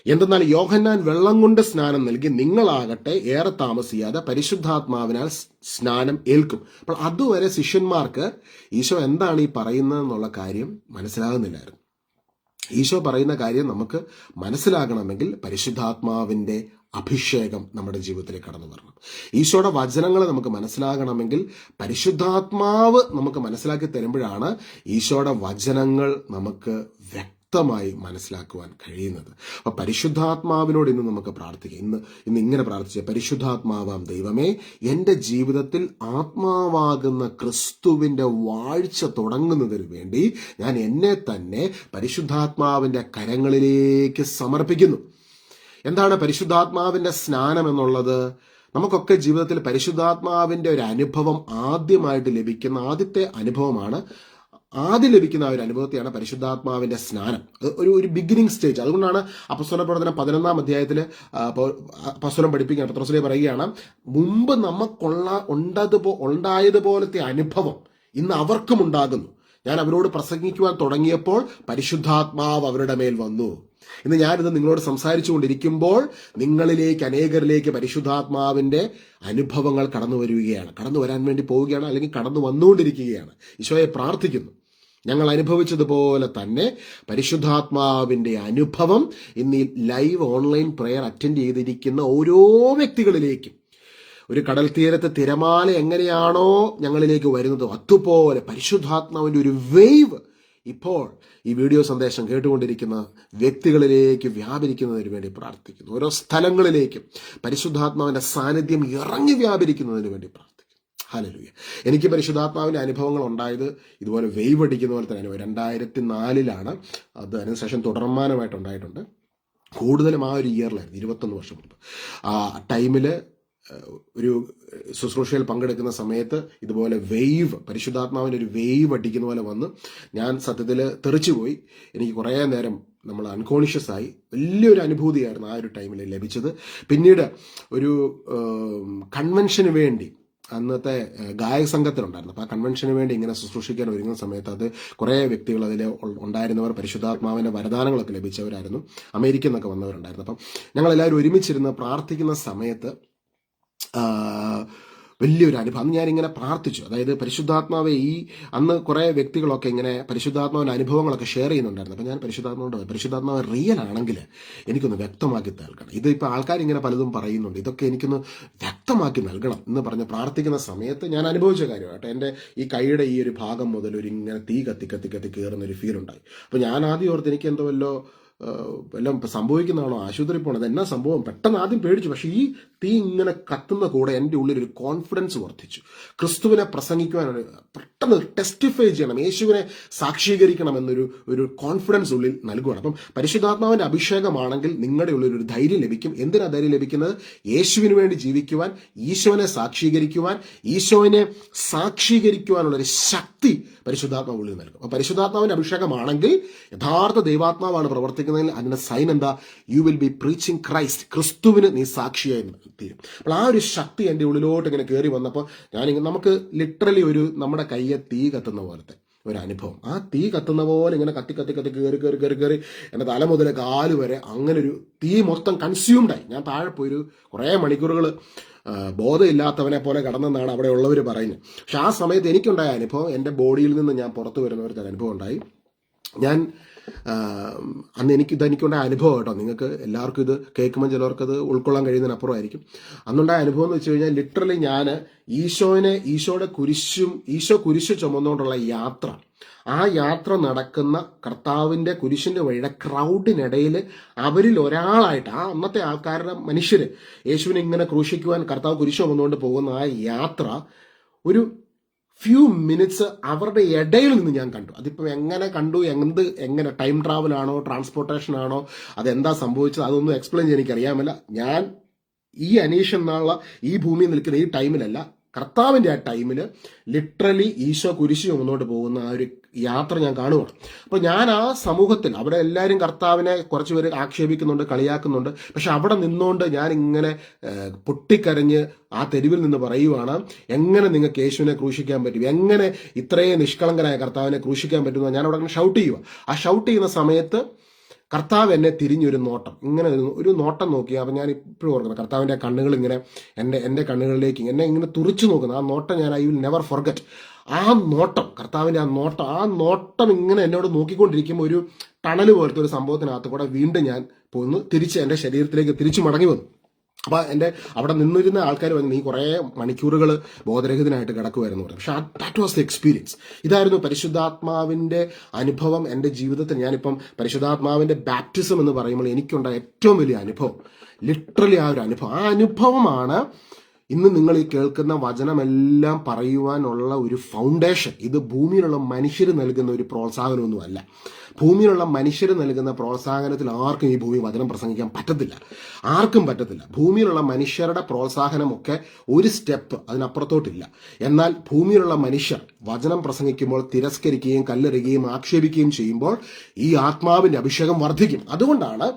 എന്തെന്നാൽ യോഹന്നാൻ വെള്ളം കൊണ്ട് സ്നാനം നൽകി, നിങ്ങളാകട്ടെ ഏറെ താമസിയാതെ പരിശുദ്ധാത്മാവിനാൽ സ്നാനം ഏൽക്കും. അപ്പോൾ അതുവരെ ശിഷ്യന്മാർക്ക് ഈശോ എന്താണ് ഈ പറയുന്നതെന്നുള്ള കാര്യം മനസ്സിലാകുന്നില്ലായിരുന്നു. ഈശോ പറയുന്ന കാര്യം നമുക്ക് മനസ്സിലാകണമെങ്കിൽ പരിശുദ്ധാത്മാവിന്റെ അഭിഷേകം നമ്മുടെ ജീവിതത്തിലേക്ക് കടന്നു വരണം. ഈശോയുടെ വചനങ്ങൾ നമുക്ക് മനസ്സിലാകണമെങ്കിൽ പരിശുദ്ധാത്മാവ് നമുക്ക് മനസ്സിലാക്കി തരുമ്പോഴാണ് ഈശോയുടെ വചനങ്ങൾ നമുക്ക് വ്യക്തമായി മനസ്സിലാക്കുവാൻ കഴിയുന്നത്. അപ്പൊ പരിശുദ്ധാത്മാവിനോട് ഇന്ന് നമുക്ക് പ്രാർത്ഥിക്കാം. ഇന്ന് ഇങ്ങനെ പ്രാർത്ഥിച്ച, പരിശുദ്ധാത്മാവാം ദൈവമേ, എൻ്റെ ജീവിതത്തിൽ ആത്മാവാകുന്ന ക്രിസ്തുവിൻ്റെ വാഴ്ച തുടങ്ങുന്നതിന് വേണ്ടി ഞാൻ എന്നെ തന്നെ പരിശുദ്ധാത്മാവിൻ്റെ കരങ്ങളിലേക്ക് സമർപ്പിക്കുന്നു. എന്താണ് പരിശുദ്ധാത്മാവിൻ്റെ സ്നാനം എന്നുള്ളത്? നമുക്കൊക്കെ ജീവിതത്തിൽ പരിശുദ്ധാത്മാവിൻ്റെ ഒരു അനുഭവം ആദ്യമായിട്ട് ലഭിക്കുന്ന ആദ്യത്തെ അനുഭവമാണ്. ആദ്യം ലഭിക്കുന്ന ആ ഒരു അനുഭവത്തെയാണ് പരിശുദ്ധാത്മാവിന്റെ സ്നാനം. ഒരു ബിഗിനിങ് സ്റ്റേജ്. അതുകൊണ്ടാണ് അപ്പസ്തോല പ്രവർത്തനം 11-ാം അധ്യായത്തിൽ അപ്പസ്തോലൻ പഠിപ്പിക്കുകയാണ്, പത്രോസിനെ പറയുകയാണ്, മുമ്പ് ഉണ്ടായതുപോലത്തെ അനുഭവം ഇന്ന് അവർക്കും ഉണ്ടാകുന്നു. ഞാൻ അവരോട് പ്രസംഗിക്കുവാൻ തുടങ്ങിയപ്പോൾ പരിശുദ്ധാത്മാവ് അവരുടെ മേൽ വന്നു. ഇന്ന് ഞാനിത് നിങ്ങളോട് സംസാരിച്ചു കൊണ്ടിരിക്കുമ്പോൾ നിങ്ങളിലേക്ക്, അനേകരിലേക്ക് പരിശുദ്ധാത്മാവിന്റെ അനുഭവങ്ങൾ കടന്നു വരാൻ വേണ്ടി പോവുകയാണ്, അല്ലെങ്കിൽ കടന്നു വന്നുകൊണ്ടിരിക്കുകയാണ്. ഈശോയെ പ്രാർത്ഥിക്കുന്നു, ഞങ്ങൾ അനുഭവിച്ചതുപോലെ തന്നെ പരിശുദ്ധാത്മാവിന്റെ അനുഭവം ഇന്ന് ഈ ലൈവ് ഓൺലൈൻ പ്രെയർ അറ്റൻഡ് ചെയ്തിരിക്കുന്ന ഓരോ വ്യക്തികളിലേക്കും, ഒരു കടൽ തീരത്ത് തിരമാല എങ്ങനെയാണോ ഞങ്ങളിലേക്ക് വരുന്നത് അതുപോലെ പരിശുദ്ധാത്മാവിന്റെ ഒരു വേവ് ഇപ്പോൾ ഈ വീഡിയോ സന്ദേശം കേട്ടുകൊണ്ടിരിക്കുന്ന വ്യക്തികളിലേക്ക് വ്യാപരിക്കുന്നതിന് വേണ്ടി പ്രാർത്ഥിക്കുന്നു. ഓരോ സ്ഥലങ്ങളിലേക്കും പരിശുദ്ധാത്മാവിന്റെ സാന്നിധ്യം ഇറങ്ങി വ്യാപരിക്കുന്നതിന് വേണ്ടി പ്രാർത്ഥിക്കുന്നു. ഹല്ലേലൂയ. എനിക്ക് പരിശുദ്ധാത്മാവിന്റെ അനുഭവങ്ങൾ ഉണ്ടായത് ഇതുപോലെ വെയ്വ് അടിക്കുന്ന പോലെ തന്നെ 2004 അത് അതിനുശേഷം തുടർമാനമായിട്ടുണ്ടായിട്ടുണ്ട്. കൂടുതലും ആ ഒരു ഇയറിലായിരുന്നു, 21 വർഷം മുമ്പ്. ആ ടൈമില് ഒരു ശുശ്രൂഷയിൽ പങ്കെടുക്കുന്ന സമയത്ത് ഇതുപോലെ പരിശുദ്ധാത്മാവിൻ്റെ ഒരു വെയ്വ് അടിക്കുന്ന പോലെ വന്ന് ഞാൻ സത്യത്തിൽ തെറിച്ചുപോയി. എനിക്ക് കുറേ നേരം നമ്മൾ അൺകോൺഷ്യസ് ആയി. വലിയൊരു അനുഭൂതിയായിരുന്നു ആ ഒരു ടൈമിൽ ലഭിച്ചത്. പിന്നീട് ഒരു കൺവെൻഷന് വേണ്ടി അന്നത്തെ ഗായക സംഘത്തിലുണ്ടായിരുന്നു. അപ്പോൾ ആ കൺവെൻഷന് വേണ്ടി ഇങ്ങനെ ശുശ്രൂഷിക്കാൻ ഒരുങ്ങുന്ന സമയത്ത് അത് കുറേ വ്യക്തികൾ അതിൽ ഉണ്ടായിരുന്നവർ പരിശുദ്ധാത്മാവിൻ്റെ വരദാനങ്ങളൊക്കെ ലഭിച്ചവരായിരുന്നു. അമേരിക്കയിൽ നിന്നൊക്കെ വന്നവരുണ്ടായിരുന്നു. അപ്പം ഞങ്ങളെല്ലാവരും ഒരുമിച്ചിരുന്ന് പ്രാർത്ഥിക്കുന്ന സമയത്ത് വലിയൊരു അനുഭവം. അന്ന് ഞാനിങ്ങനെ പ്രാർത്ഥിച്ചു, അതായത് പരിശുദ്ധാത്മാവെ, അന്ന് കുറേ വ്യക്തികളൊക്കെ ഇങ്ങനെ പരിശുദ്ധാത്മാവിൻ്റെ അനുഭവങ്ങളൊക്കെ ഷെയർ ചെയ്യുന്നുണ്ടായിരുന്നു. അപ്പം ഞാൻ പരിശുദ്ധാത്മാവ് റിയൽ ആണെങ്കിൽ എനിക്കൊന്ന് വ്യക്തമാക്കി നൽകണം. ഇതിപ്പോൾ ആൾക്കാർ ഇങ്ങനെ പലതും പറയുന്നുണ്ട്, ഇതൊക്കെ എനിക്കൊന്ന് വ്യക്തമാക്കി നൽകണം എന്ന് പറഞ്ഞ് പ്രാർത്ഥിക്കുന്ന സമയത്ത് ഞാൻ അനുഭവിച്ച കാര്യമായിട്ട് എൻ്റെ ഈ കൈയുടെ ഈ ഒരു ഭാഗം മുതൽ ഒരു ഇങ്ങനെ തീ കത്തി കയറുന്ന ഒരു ഫീൽ ഉണ്ടായി. അപ്പോൾ ഞാൻ ആദ്യം ഓർത്ത് എനിക്ക് എന്തോ എല്ലാം സംഭവിക്കുന്നതാണോ, ആശുപത്രി പോകണത് എന്നാ സംഭവം, പെട്ടെന്ന് ആദ്യം പേടിച്ചു. പക്ഷെ ഈ തീ ഇങ്ങനെ കത്തുന്ന കൂടെ എൻ്റെ ഉള്ളിൽ ഒരു കോൺഫിഡൻസ് വർദ്ധിച്ചു. ക്രിസ്തുവിനെ പ്രസംഗിക്കുവാൻ, പെട്ടെന്ന് ടെസ്റ്റിഫൈ ചെയ്യണം, യേശുവിനെ സാക്ഷീകരിക്കണം എന്നൊരു കോൺഫിഡൻസ് ഉള്ളിൽ നൽകുകയാണ്. അപ്പം പരിശുദ്ധാത്മാവിന്റെ അഭിഷേകമാണെങ്കിൽ നിങ്ങളുടെ ഉള്ളിൽ ഒരു ധൈര്യം ലഭിക്കും. എന്തിനാ ധൈര്യം ലഭിക്കുന്നത്? യേശുവിന് വേണ്ടി ജീവിക്കുവാൻ, ഈശോനെ സാക്ഷീകരിക്കുവാനുള്ളൊരു ശക്തി പരിശുദ്ധാത്മാവ് ഉള്ളിൽ നൽകും. അപ്പോൾ പരിശുദ്ധാത്മാവിന്റെ അഭിഷേകമാണെങ്കിൽ, യഥാർത്ഥ ദൈവാത്മാവാണ് പ്രവർത്തിക്കുന്നതെങ്കിൽ അതിന്റെ സൈൻ എന്താ? You will be preaching Christ. ക്രിസ്തുവിന് നീ സാക്ഷിയായി തീരും. അപ്പോൾ ആ ഒരു ശക്തി എൻ്റെ ഉള്ളിലോട്ട് ഇങ്ങനെ കയറി വന്നപ്പോൾ നമുക്ക് ലിറ്ററലി നമ്മുടെ കയ്യെ തീ കത്തുന്ന പോലത്തെ ഒരു അനുഭവം. ആ തീ കത്തുന്ന പോലെ ഇങ്ങനെ കത്തി കയറി എൻ്റെ തല മുതൽ കാല് വരെ അങ്ങനെ ഒരു തീ മൊത്തം കൺസ്യൂംഡായി. ഞാൻ താഴെ പോയി കുറേ മണിക്കൂറുകൾ ബോധമില്ലാത്തവനെ പോലെ കടന്നെന്നാണ് അവിടെ ഉള്ളവർ പറയുന്നത്. പക്ഷെ ആ സമയത്ത് എനിക്കുണ്ടായ അനുഭവം, എൻ്റെ ബോഡിയിൽ നിന്ന് ഞാൻ പുറത്തു വരുന്നവർക്ക് അനുഭവം ഉണ്ടായി. ഞാൻ അന്ന് എനിക്കുണ്ടായ അനുഭവം കേട്ടോ. നിങ്ങൾക്ക് എല്ലാവർക്കും ഇത് കേൾക്കുമ്പോൾ ചിലവർക്കത് ഉൾക്കൊള്ളാൻ കഴിയുന്നതിനപ്പുറമായിരിക്കും. അന്നുണ്ടായ അനുഭവം എന്ന് വെച്ച് കഴിഞ്ഞാൽ, ലിറ്ററലി ഞാൻ ഈശോ കുരിശ് ചുമന്നുകൊണ്ടുള്ള യാത്ര, ആ യാത്ര നടക്കുന്ന കർത്താവിൻ്റെ കുരിശിൻ്റെ വഴിയുടെ ക്രൗഡിനിടയിൽ അവരിൽ ഒരാളായിട്ട്, ആ അന്നത്തെ ആൾക്കാരുടെ മനുഷ്യർ യേശുവിനെ ഇങ്ങനെ ക്രൂശിക്കുവാൻ കർത്താവ് കുരിശ് ചുമന്നുകൊണ്ട് പോകുന്ന ആ യാത്ര ഒരു ഫ്യൂ മിനിറ്റ്സ് അവരുടെ ഇടയിൽ നിന്ന് ഞാൻ കണ്ടു. അതിപ്പോൾ എങ്ങനെ കണ്ടു, എങ്ങനെ ടൈം ട്രാവൽ ആണോ, ട്രാൻസ്പോർട്ടേഷൻ ആണോ, അതെന്താ സംഭവിച്ചത്, അതൊന്നും എക്സ്പ്ലെയിൻ ചെയ്യാൻ എനിക്കറിയാമല്ല. ഞാൻ ഈ അനീഷ് എന്നുള്ള ഈ ഭൂമിയിൽ നിൽക്കുന്ന ഈ ടൈമിലല്ല, കർത്താവിൻ്റെ ആ ടൈമിൽ ലിറ്ററലി ഈശോ കുരിശ് ചുമന്നുകൊണ്ട് പോകുന്ന ആ ഒരു യാത്ര ഞാൻ കാണുകയാണ്. അപ്പോൾ ഞാൻ ആ സമൂഹത്തിൽ, അവിടെ എല്ലാവരും കർത്താവിനെ കുറച്ച് പേര് ആക്ഷേപിക്കുന്നുണ്ട്, കളിയാക്കുന്നുണ്ട്. പക്ഷെ അവിടെ നിന്നുകൊണ്ട് ഞാൻ ഇങ്ങനെ പൊട്ടിക്കരഞ്ഞ് ആ തെരുവിൽ നിന്ന് പറയുവാണ്, എങ്ങനെ നിങ്ങൾക്ക് യേശുവിനെ ക്രൂശിക്കാൻ പറ്റും, എങ്ങനെ ഇത്രയും നിഷ്കളങ്കനായ കർത്താവിനെ ക്രൂശിക്കാൻ പറ്റുമെന്ന് ഞാൻ അവിടെ ഷൗട്ട് ചെയ്യുക. ആ ഷൗട്ട് ചെയ്യുന്ന സമയത്ത് കർത്താവ് എന്നെ തിരിഞ്ഞൊരു നോട്ടം, ഇങ്ങനെ ഒരു നോട്ടം നോക്കി. അപ്പം ഞാൻ ഇപ്പോഴും ഓർക്കുന്നത് കർത്താവിൻ്റെ കണ്ണുകൾ ഇങ്ങനെ എൻ്റെ കണ്ണുകളിലേക്ക് എന്നെ ഇങ്ങനെ തുറിച്ചു നോക്കുന്നത്. ആ നോട്ടം ഞാൻ ഐ വിൽ നെവർ ഫോർഗറ്റ്. ആ നോട്ടം, കർത്താവിൻ്റെ ആ നോട്ടം ഇങ്ങനെ എന്നോട് നോക്കിക്കൊണ്ടിരിക്കുമ്പോൾ ഒരു ടണൽ പോലത്തെ ഒരു സംഭവത്തിനകത്ത് കൂടെ വീണ്ടും ഞാൻ പോന്ന് തിരിച്ച് എൻ്റെ ശരീരത്തിലേക്ക് തിരിച്ചു മടങ്ങി വന്നു. അപ്പോൾ എൻ്റെ അവിടെ നിന്നിരുന്ന ആൾക്കാർ പറഞ്ഞു, നീ കുറേ മണിക്കൂറുകൾ ബോധരഹിതനായിട്ട് കിടക്കുമായിരുന്നു പറഞ്ഞു. പക്ഷെ ദാറ്റ് വാസ് ദ എക്സ്പീരിയൻസ്. ഇതായിരുന്നു പരിശുദ്ധാത്മാവിൻ്റെ അനുഭവം എൻ്റെ ജീവിതത്തിൽ. ഞാനിപ്പം പരിശുദ്ധാത്മാവിൻ്റെ ബാപ്റ്റിസം എന്ന് പറയുമ്പോൾ എനിക്കുണ്ടായ ഏറ്റവും വലിയ അനുഭവം, ലിറ്ററലി ആ ഒരു അനുഭവം. ആ അനുഭവമാണ് ഇന്ന് നിങ്ങൾ ഈ കേൾക്കുന്ന വചനമെല്ലാം പറയുവാനുള്ള ഒരു ഫൗണ്ടേഷൻ. ഇത് ഭൂമിയിലുള്ള മനുഷ്യർ നൽകുന്ന ഒരു പ്രോത്സാഹനമൊന്നുമല്ല. ഭൂമിയിലുള്ള മനുഷ്യർ നൽകുന്ന പ്രോത്സാഹനത്തിൽ ആർക്കും ഈ ഭൂമി വചനം പ്രസംഗിക്കാൻ പറ്റത്തില്ല, ആർക്കും പറ്റത്തില്ല. ഭൂമിയിലുള്ള മനുഷ്യരുടെ പ്രോത്സാഹനമൊക്കെ ഒരു സ്റ്റെപ്പ് അതിനപ്പുറത്തോട്ടില്ല. എന്നാൽ ഭൂമിയിലുള്ള മനുഷ്യർ വചനം പ്രസംഗിക്കുമ്പോൾ തിരസ്കരിക്കുകയും കല്ലെറിയുകയും ആക്ഷേപിക്കുകയും ചെയ്യുമ്പോൾ ഈ ആത്മാവിൻ്റെ അഭിഷേകം വർദ്ധിക്കും. അതുകൊണ്ടാണ്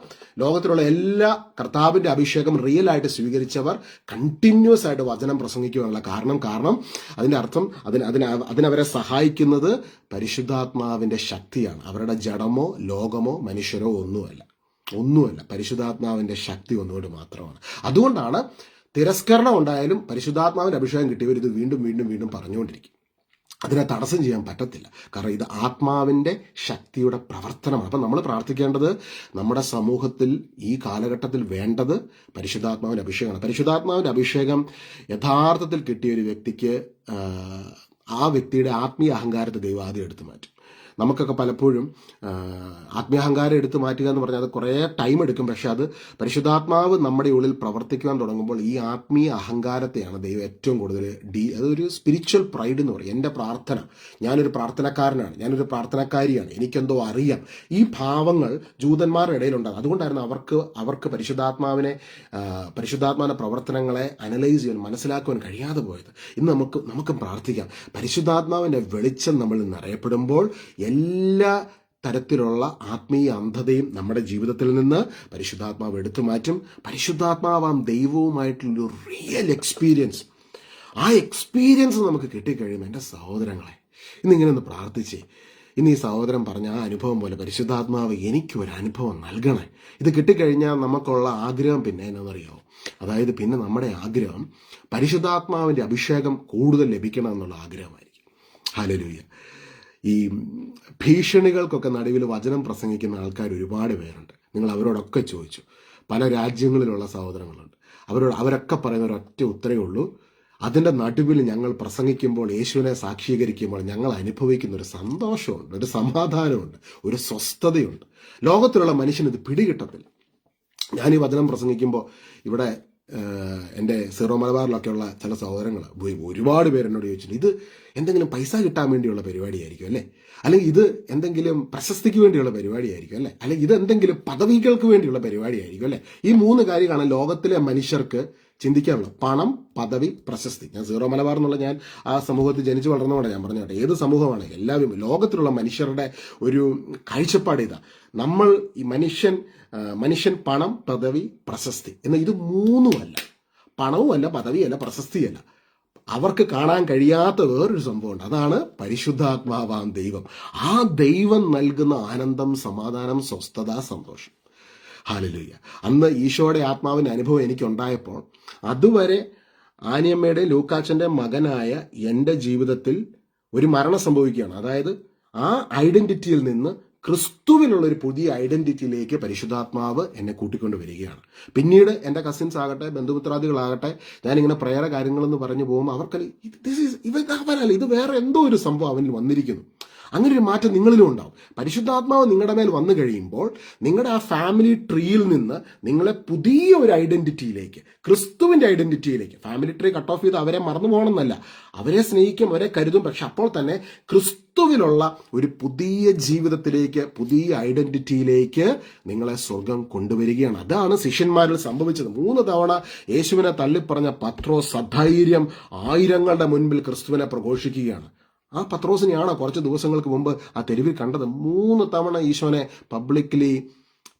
ലോകത്തിലുള്ള എല്ലാ കർത്താവിൻ്റെ അഭിഷേകം റിയൽ ആയിട്ട് സ്വീകരിച്ചവർ കണ്ടിന്യൂസ് ആയിട്ട് വചനം പ്രസംഗിക്കുവാനുള്ള കാരണം അതിൻ്റെ അർത്ഥം അതിനവരെ സഹായിക്കുന്നത് പരിശുദ്ധാത്മാവിൻ്റെ ശക്തിയാണ്. അവരുടെ ജഡമോ ലോകമോ മനുഷ്യരോ ഒന്നുമല്ല. പരിശുദ്ധാത്മാവിൻ്റെ ശക്തി ഒന്നുകൊണ്ട് മാത്രമാണ്. അതുകൊണ്ടാണ് തിരസ്കരണം ഉണ്ടായാലും പരിശുദ്ധാത്മാവിൻ്റെ അഭിഷേകം കിട്ടിയവർ ഇത് വീണ്ടും വീണ്ടും വീണ്ടും പറഞ്ഞുകൊണ്ടിരിക്കും. അതിനെ തടസ്സം ചെയ്യാൻ പറ്റത്തില്ല. കാരണം ഇത് ആത്മാവിൻ്റെ ശക്തിയുടെ പ്രവർത്തനമാണ്. അപ്പം നമ്മൾ പ്രാർത്ഥിക്കേണ്ടത്, നമ്മുടെ സമൂഹത്തിൽ ഈ കാലഘട്ടത്തിൽ വേണ്ടത് പരിശുദ്ധാത്മാവിൻ്റെ അഭിഷേകമാണ്. പരിശുദ്ധാത്മാവിൻ്റെ അഭിഷേകം യഥാർത്ഥത്തിൽ കിട്ടിയ ഒരു വ്യക്തിക്ക് ആ വ്യക്തിയുടെ ആത്മീയ അഹങ്കാരത്തെ ദൈവം ആദ്യം എടുത്തു മാറ്റും. നമുക്കൊക്കെ പലപ്പോഴും ആത്മീയാഹങ്കാരം എടുത്തു മാറ്റുക എന്ന് പറഞ്ഞാൽ അത് കുറേ ടൈം എടുക്കും. പക്ഷെ അത് പരിശുദ്ധാത്മാവ് നമ്മുടെ ഉള്ളിൽ പ്രവർത്തിക്കുവാൻ തുടങ്ങുമ്പോൾ ഈ ആത്മീയ അഹങ്കാരത്തെയാണ് ദൈവം ഏറ്റവും കൂടുതൽ അതൊരു സ്പിരിച്വൽ പ്രൈഡ് എന്ന് പറയും. എൻ്റെ പ്രാർത്ഥന, ഞാനൊരു പ്രാർത്ഥനക്കാരനാണ്, ഞാനൊരു പ്രാർത്ഥനക്കാരിയാണ്, എനിക്കെന്തോ അറിയാം, ഈ ഭാവങ്ങൾ ജൂതന്മാരുടെ ഇടയിലുണ്ടാകും. അതുകൊണ്ടായിരുന്നു അവർക്ക് പരിശുദ്ധാത്മാവിൻ്റെ പ്രവർത്തനങ്ങളെ അനലൈസ് ചെയ്യാൻ, മനസ്സിലാക്കുവാൻ കഴിയാതെ പോയത്. ഇന്ന് നമുക്ക് പ്രാർത്ഥിക്കാം, പരിശുദ്ധാത്മാവിൻ്റെ വെളിച്ചം നമ്മൾ നിറയപ്പെടുമ്പോൾ എല്ലാ തരത്തിലുള്ള ആത്മീയ അന്ധതയും നമ്മുടെ ജീവിതത്തിൽ നിന്ന് പരിശുദ്ധാത്മാവ് എടുത്തു മാറ്റും. പരിശുദ്ധാത്മാവാം ദൈവവുമായിട്ടുള്ളൊരു റിയൽ എക്സ്പീരിയൻസ്, ആ എക്സ്പീരിയൻസ് നമുക്ക് കിട്ടിക്കഴിയുമ്പോൾ എൻ്റെ സഹോദരങ്ങളെ ഇന്നിങ്ങനെ ഒന്ന് പ്രാർത്ഥിച്ചേ. ഇന്ന് ഈ സഹോദരൻ പറഞ്ഞ ആ അനുഭവം പോലെ പരിശുദ്ധാത്മാവ് എനിക്കൊരു അനുഭവം നൽകണേ. ഇത് കിട്ടിക്കഴിഞ്ഞാൽ നമുക്കുള്ള ആഗ്രഹം പിന്നെ എന്നാണെന്നറിയാമോ? അതായത് പിന്നെ നമ്മുടെ ആഗ്രഹം പരിശുദ്ധാത്മാവിൻ്റെ അഭിഷേകം കൂടുതൽ ലഭിക്കണം എന്നുള്ള ആഗ്രഹമായിരിക്കും. ഹല്ലേലൂയ. ഈ ഭീഷണികൾക്കൊക്കെ നടുവിൽ വചനം പ്രസംഗിക്കുന്ന ആൾക്കാർ ഒരുപാട് പേരുണ്ട്. നിങ്ങൾ അവരോടൊക്കെ ചോദിച്ചു. പല രാജ്യങ്ങളിലുള്ള സഹോദരങ്ങളുണ്ട്. അവരൊക്കെ പറയുന്ന ഒരൊറ്റ ഉത്തരവേ ഉള്ളൂ, അതിൻ്റെ നടുവിൽ ഞങ്ങൾ പ്രസംഗിക്കുമ്പോൾ, യേശുവിനെ സാക്ഷീകരിക്കുമ്പോൾ ഞങ്ങൾ അനുഭവിക്കുന്ന ഒരു സന്തോഷമുണ്ട്, ഒരു സമാധാനമുണ്ട്, ഒരു സ്വസ്ഥതയുണ്ട്. ലോകത്തിലുള്ള മനുഷ്യനിത് പിടികിട്ടത്തില്ല. ഞാനീ വചനം പ്രസംഗിക്കുമ്പോൾ ഇവിടെ എൻ്റെ സീറോ മലബാറിലൊക്കെയുള്ള ചില സഹോദരങ്ങൾ ഒരുപാട് പേരെന്നോട് ചോദിച്ചിട്ടുണ്ട്, ഇത് എന്തെങ്കിലും പൈസ കിട്ടാൻ വേണ്ടിയുള്ള പരിപാടിയായിരിക്കും അല്ലേ, അല്ലെങ്കിൽ ഇത് എന്തെങ്കിലും പ്രശസ്തിക്ക് വേണ്ടിയുള്ള പരിപാടിയായിരിക്കും അല്ലേ, അല്ലെങ്കിൽ ഇത് എന്തെങ്കിലും പദവികൾക്ക് വേണ്ടിയുള്ള പരിപാടിയായിരിക്കും അല്ലേ. ഈ 3 കാര്യങ്ങളാണ് ലോകത്തിലെ മനുഷ്യർക്ക് ചിന്തിക്കാനുള്ളത്: പണം, പദവി, പ്രശസ്തി. ഞാൻ സീറോ മലബാർ എന്നുള്ള ഞാൻ ആ സമൂഹത്തിൽ ജനിച്ചു വളർന്നതുകൊണ്ട് ഞാൻ പറഞ്ഞോട്ടെ, ഏത് സമൂഹമാണ് എല്ലാവരും ലോകത്തിലുള്ള മനുഷ്യരുടെ ഒരു കാഴ്ചപ്പാട് ഇതാ. നമ്മൾ ഈ മനുഷ്യൻ പണം, പദവി, പ്രശസ്തി എന്ന ഇത് 3 പണവുമല്ല, പദവിയല്ല, പ്രശസ്തിയല്ല. അവർക്ക് കാണാൻ കഴിയാത്ത വേറൊരു സംഭവമുണ്ട്, അതാണ് പരിശുദ്ധാത്മാവാം ദൈവം. ആ ദൈവം നൽകുന്ന ആനന്ദം, സമാധാനം, സ്വസ്ഥത, സന്തോഷം. ഹല്ലേലൂയ. അന്ന് ഈശോയുടെ ആത്മാവിൻ്റെ അനുഭവം എനിക്കുണ്ടായപ്പോൾ അതുവരെ ആനിയമ്മയുടെ ലൂക്കാച്ചൻ്റെ മകനായ എൻ്റെ ജീവിതത്തിൽ ഒരു മരണം സംഭവിക്കുകയാണ്. അതായത് ആ ഐഡന്റിറ്റിയിൽ നിന്ന് ക്രിസ്തുവിനുള്ള ഒരു പുതിയ ഐഡന്റിറ്റിയിലേക്ക് പരിശുദ്ധാത്മാവ് എന്നെ കൂട്ടിക്കൊണ്ട് വരികയാണ്. പിന്നീട് എൻ്റെ കസിൻസ് ആകട്ടെ, ബന്ധുമിത്രാദികളാകട്ടെ, ഞാനിങ്ങനെ പ്രേയർ കാര്യങ്ങളെന്ന് പറഞ്ഞു പോകുമ്പോൾ അവർക്കല്ല ഇത് വേറെ എന്തോ ഒരു സംഭവം അവനിൽ വന്നിരിക്കുന്നു. അങ്ങനെ ഒരു മാറ്റം നിങ്ങളിലും ഉണ്ടാവും. പരിശുദ്ധാത്മാവ് നിങ്ങളുടെ മേൽ വന്നു കഴിയുമ്പോൾ നിങ്ങളുടെ ആ ഫാമിലി ട്രീയിൽ നിന്ന് നിങ്ങളെ പുതിയ ഒരു ഐഡന്റിറ്റിയിലേക്ക്, ക്രിസ്തുവിൻ്റെ ഐഡന്റിറ്റിയിലേക്ക്, ഫാമിലി ട്രീ കട്ട് ഓഫ് ചെയ്ത് അവരെ മറന്നു പോകണമെന്നല്ല, അവരെ സ്നേഹിക്കും, അവരെ കരുതും. പക്ഷെ അപ്പോൾ തന്നെ ക്രിസ്തുവിലുള്ള ഒരു പുതിയ ജീവിതത്തിലേക്ക്, പുതിയ ഐഡന്റിറ്റിയിലേക്ക് നിങ്ങളെ സ്വർഗം കൊണ്ടുവരികയാണ്. അതാണ് ശിഷ്യന്മാരിൽ സംഭവിച്ചത്. 3 തവണ യേശുവിനെ തള്ളിപ്പറഞ്ഞ പത്രോസ് സധൈര്യം ആയിരങ്ങളുടെ മുൻപിൽ ക്രിസ്തുവിനെ പ്രഘോഷിക്കുകയാണ്. ആ പത്രോസിനെയാണോ കുറച്ച് ദിവസങ്ങൾക്ക് മുമ്പ് ആ തെരുവിൽ കണ്ടത്? 3 തവണ ഈശോനെ പബ്ലിക്കലി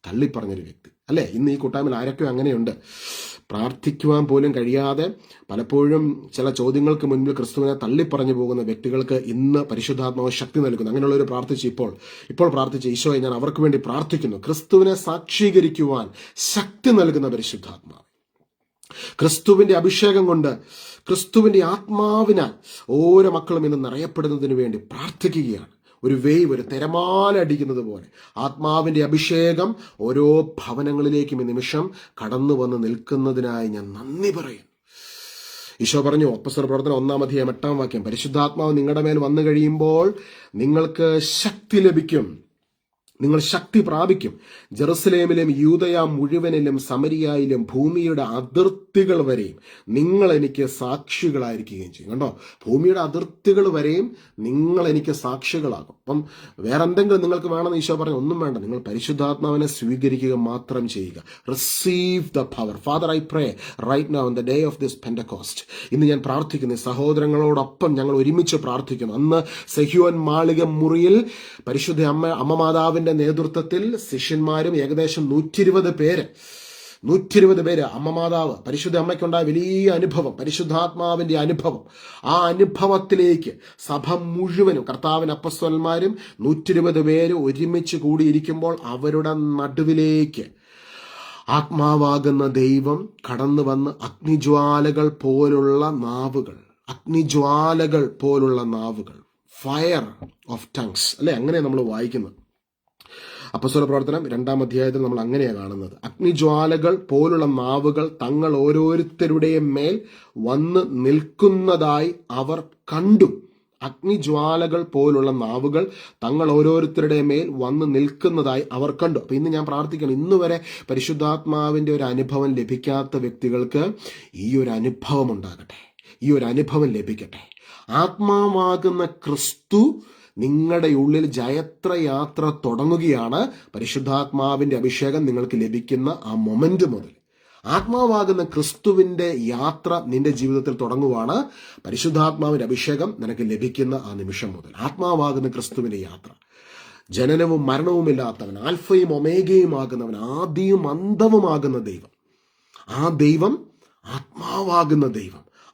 തള്ളിപ്പറഞ്ഞൊരു വ്യക്തി. അല്ലേ? ഇന്ന് ഈ കൂട്ടായ്മയിൽ ആരൊക്കെ അങ്ങനെയുണ്ട്? പ്രാർത്ഥിക്കുവാൻ പോലും കഴിയാതെ പലപ്പോഴും ചില ചോദ്യങ്ങൾക്ക് മുൻപിൽ ക്രിസ്തുവിനെ തള്ളിപ്പറഞ്ഞു പോകുന്ന വ്യക്തികൾക്ക് ഇന്ന് പരിശുദ്ധാത്മാവ് ശക്തി നൽകുന്നു. അങ്ങനെയുള്ളവർ പ്രാർത്ഥിച്ച് ഇപ്പോൾ പ്രാർത്ഥിച്ച് ഈശോയെ ഞാൻ അവർക്ക് വേണ്ടി പ്രാർത്ഥിക്കുന്നു. ക്രിസ്തുവിനെ സാക്ഷീകരിക്കുവാൻ ശക്തി നൽകുന്ന പരിശുദ്ധാത്മാവ്, ക്രിസ്തുവിന്റെ അഭിഷേകം കൊണ്ട്, ക്രിസ്തുവിന്റെ ആത്മാവിനാൽ ഓരോ മക്കളും ഇന്ന് നിറയപ്പെടുന്നതിന് വേണ്ടി പ്രാർത്ഥിക്കുകയാണ്. ഒരു വേവ്, ഒരു തിരമാല അടിക്കുന്നത് പോലെ ആത്മാവിന്റെ അഭിഷേകം ഓരോ ഭവനങ്ങളിലേക്കും ഈ നിമിഷം കടന്നു വന്ന് നിൽക്കുന്നതിനായി ഞാൻ നന്ദി പറയുന്നു. ഈശോ പറഞ്ഞു, അപ്പോസ്തല പ്രവർത്തനം 1:8 പരിശുദ്ധാത്മാവ് നിങ്ങളുടെ മേൽ വന്നു കഴിയുമ്പോൾ നിങ്ങൾക്ക് ശക്തി ലഭിക്കും, നിങ്ങൾ ശക്തി പ്രാപിക്കും. ജെറുസലേമിലും യൂദയ മുഴുവനിലും സമരിയായിലും ഭൂമിയുടെ അതിർത്തികൾ വരെയും നിങ്ങൾ എനിക്ക് സാക്ഷികളായിരിക്കുകയും ചെയ്യും. കണ്ടോ, ഭൂമിയുടെ അതിർത്തികൾ വരെയും നിങ്ങൾ എനിക്ക് സാക്ഷികളാകും. അപ്പം വേറെ എന്തെങ്കിലും നിങ്ങൾക്ക് വേണമെന്ന് ഈശോ പറഞ്ഞു? ഒന്നും വേണ്ട, നിങ്ങൾ പരിശുദ്ധാത്മാവിനെ സ്വീകരിക്കുക മാത്രം ചെയ്യുക. Receive the power. Father, I pray right now on the day of this Pentecost. ഇന്ന് ഞാൻ പ്രാർത്ഥിക്കുന്നു, സഹോദരങ്ങളോടൊപ്പം ഞങ്ങൾ ഒരുമിച്ച് പ്രാർത്ഥിക്കുന്നു. അന്ന് സെഹ്യോൻ മാളിക മുറിയിൽ പരിശുദ്ധ അമ്മ മാതാവിന്റെ നേതൃത്വത്തിൽ ശിഷ്യന്മാരും ഏകദേശം 120 പേര് അമ്മ മാതാവ് പരിശുദ്ധ അമ്മയ്ക്കുണ്ടായ വലിയ അനുഭവം, പരിശുദ്ധാത്മാവിന്റെ അനുഭവം, ആ അനുഭവത്തിലേക്ക് സഭ മുഴുവനും കർത്താവിന് അപ്പസ്തോലന്മാരും 120 പേര് ഒരുമിച്ച് കൂടിയിരിക്കുമ്പോൾ അവരുടെ നടുവിലേക്ക് ആത്മാവാകുന്ന ദൈവം കടന്നു വന്ന് അഗ്നിജ്വാലകൾ പോലുള്ള നാവുകൾ, ഫയർ ഓഫ് ടങ്സ്, അല്ലെ? അങ്ങനെ നമ്മൾ വായിക്കുന്നത്. അപ്പോസ്തല പ്രവർത്തനം 2-ാം നമ്മൾ അങ്ങനെയാണ് കാണുന്നത്. അഗ്നിജ്വാലകൾ പോലുള്ള നാവുകൾ തങ്ങൾ ഓരോരുത്തരുടെയും മേൽ വന്ന് നിൽക്കുന്നതായി അവർ കണ്ടു. അഗ്നിജ്വാലകൾ പോലുള്ള നാവുകൾ തങ്ങൾ ഓരോരുത്തരുടെ മേൽ വന്ന് നിൽക്കുന്നതായി അവർ കണ്ടു. അപ്പൊ ഇന്ന് ഞാൻ പ്രാർത്ഥിക്കണം, ഇന്ന് വരെ പരിശുദ്ധാത്മാവിന്റെ ഒരു അനുഭവം ലഭിക്കാത്ത വ്യക്തികൾക്ക് ഈ ഒരു അനുഭവം ഉണ്ടാകട്ടെ, ഈ ഒരു അനുഭവം ലഭിക്കട്ടെ. ആത്മാവാകുന്ന ക്രിസ്തു നിങ്ങളുടെ ഉള്ളിൽ ജയത്രയാത്ര തുടങ്ങുകയാണ്. പരിശുദ്ധാത്മാവിന്റെ അഭിഷേകം നിങ്ങൾക്ക് ലഭിക്കുന്ന ആ മൊമെന്റ് മുതൽ ആത്മാവാകുന്ന ക്രിസ്തുവിന്റെ യാത്ര നിന്റെ ജീവിതത്തിൽ തുടങ്ങുവാണ്. പരിശുദ്ധാത്മാവിന്റെ അഭിഷേകം നിനക്ക് ലഭിക്കുന്ന ആ നിമിഷം മുതൽ ആത്മാവാകുന്ന ക്രിസ്തുവിന്റെ യാത്ര. ജനനവും മരണവുമില്ലാത്തവൻ, ആൽഫയും ഒമേഗയുമാകുന്നവൻ, ആദിയും അന്തവുമാകുന്ന ദൈവം, ആ ദൈവം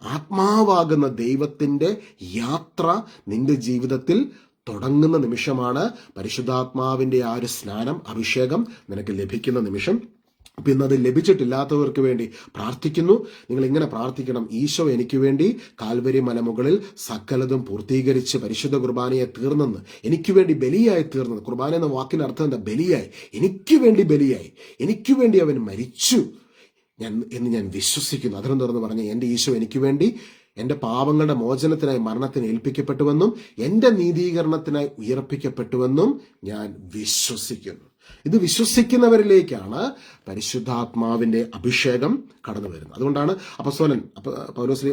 ആത്മാവാകുന്ന ദൈവത്തിന്റെ യാത്ര നിന്റെ ജീവിതത്തിൽ തുടങ്ങുന്ന നിമിഷമാണ്. പരിശുദ്ധാത്മാവിന്റെ ആ ഒരു സ്നാനം, അഭിഷേകം നിനക്ക് ലഭിക്കുന്ന നിമിഷം. അപ്പൊ ഇന്നത് ലഭിച്ചിട്ടില്ലാത്തവർക്ക് വേണ്ടി പ്രാർത്ഥിക്കുന്നു. നിങ്ങൾ ഇങ്ങനെ പ്രാർത്ഥിക്കണം: ഈശോ എനിക്ക് വേണ്ടി കാൽവരി മലമുകളിൽ സകലതും പൂർത്തീകരിച്ച് പരിശുദ്ധ കുർബാനയെ തീർന്നെന്ന്, എനിക്ക് വേണ്ടി ബലിയായി തീർന്നത്. കുർബാന എന്ന വാക്കിന്റെ അർത്ഥം എന്താ? ബലിയായി, എനിക്ക് വേണ്ടി അവൻ മരിച്ചു എന്ന് ഞാൻ വിശ്വസിക്കുന്നു. അതിനും തുറന്ന് പറഞ്ഞ എൻ്റെ ഈശോ എനിക്ക് വേണ്ടി എൻ്റെ പാപങ്ങളുടെ മോചനത്തിനായി മരണത്തിന് ഏൽപ്പിക്കപ്പെട്ടുവെന്നും എൻ്റെ നീതീകരണത്തിനായി ഉയർപ്പിക്കപ്പെട്ടുവെന്നും ഞാൻ വിശ്വസിക്കുന്നു. ഇത് വിശ്വസിക്കുന്നവരിലേക്കാണ് പരിശുദ്ധാത്മാവിന്റെ അഭിഷേകം കടന്നു വരുന്നത്. അതുകൊണ്ടാണ് അപ്പോസ്തലൻ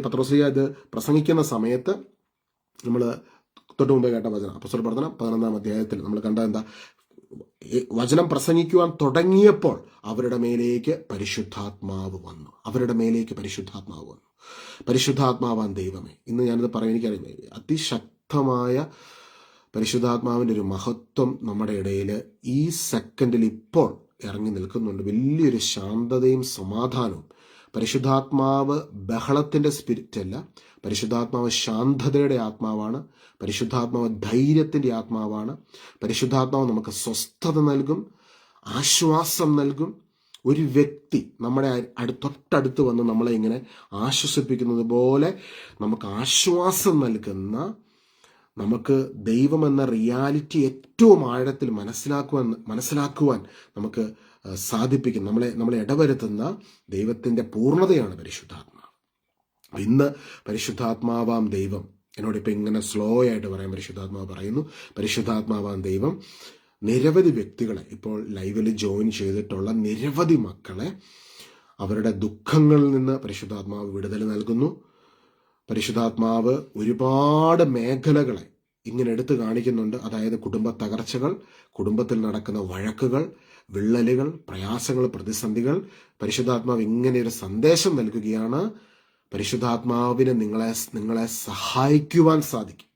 പത്രോസ്ലീഹ ഇത് പ്രസംഗിക്കുന്ന സമയത്ത് നമ്മൾ തൊട്ട് മുമ്പേ കേട്ട വചനം, അപ്പോസ്തല പ്രവർത്തനം 11-ാം നമ്മൾ കണ്ട എന്താ? വചനം പ്രസംഗിക്കുവാൻ തുടങ്ങിയപ്പോൾ അവരുടെ മേലേക്ക് പരിശുദ്ധാത്മാവ് വന്നു. പരിശുദ്ധാത്മാവാൻ ദൈവമേ. ഇന്ന് ഞാനിത് പറയാൻ എനിക്കറിയാം, അതിശക്തമായ പരിശുദ്ധാത്മാവിൻ്റെ ഒരു മഹത്വം നമ്മുടെ ഇടയിൽ ഈ സെക്കൻഡിൽ ഇപ്പോൾ ഇറങ്ങി നിൽക്കുന്നുണ്ട്. വലിയൊരു ശാന്തതയും സമാധാനവും. പരിശുദ്ധാത്മാവ് ബഹളത്തിൻ്റെ സ്പിരിറ്റ് അല്ല, പരിശുദ്ധാത്മാവ് ശാന്തതയുടെ ആത്മാവാണ്. പരിശുദ്ധാത്മാവ് ധൈര്യത്തിൻ്റെ ആത്മാവാണ്. പരിശുദ്ധാത്മാവ് നമുക്ക് സ്വസ്ഥത നൽകും, ആശ്വാസം നൽകും. ഒരു വ്യക്തി നമ്മുടെ തൊട്ടടുത്ത് വന്ന് നമ്മളെ ഇങ്ങനെ ആശ്വസിപ്പിക്കുന്നത് പോലെ നമുക്ക് ആശ്വാസം നൽകുന്ന, നമുക്ക് ദൈവമെന്ന റിയാലിറ്റി ഏറ്റവും ആഴത്തിൽ മനസ്സിലാക്കുവാൻ നമുക്ക് സാധിപ്പിക്കും. നമ്മളെ ഇടവരുത്തുന്ന ദൈവത്തിൻ്റെ പൂർണ്ണതയാണ് പരിശുദ്ധാത്മാവ്. ഇന്ന് പരിശുദ്ധാത്മാവാം ദൈവം എന്നോടിപ്പോൾ ഇങ്ങനെ സ്ലോ ആയിട്ട് പറയാം. പരിശുദ്ധാത്മാവ് പറയുന്നു, പരിശുദ്ധാത്മാവാം ദൈവം നിരവധി വ്യക്തികളെ, ഇപ്പോൾ ലൈവിൽ ജോയിൻ ചെയ്തിട്ടുള്ള നിരവധി മക്കളെ അവരുടെ ദുഃഖങ്ങളിൽ നിന്ന് പരിശുദ്ധാത്മാവ് വിടുതൽ നൽകുന്നു. പരിശുദ്ധാത്മാവ് ഒരുപാട് മേഖലകളെ ഇങ്ങനെ എടുത്തു കാണിക്കുന്നുണ്ട്. അതായത് കുടുംബ തകർച്ചകൾ, കുടുംബത്തിൽ നടക്കുന്ന വഴക്കുകൾ, വിള്ളലുകൾ, പ്രയാസങ്ങൾ, പ്രതിസന്ധികൾ. പരിശുദ്ധാത്മാവ് ഇങ്ങനെ ഒരു സന്ദേശം നൽകുകയാണ്: പരിശുദ്ധാത്മാവിന് നിങ്ങളെ സഹായിക്കുവാൻ സാധിക്കും.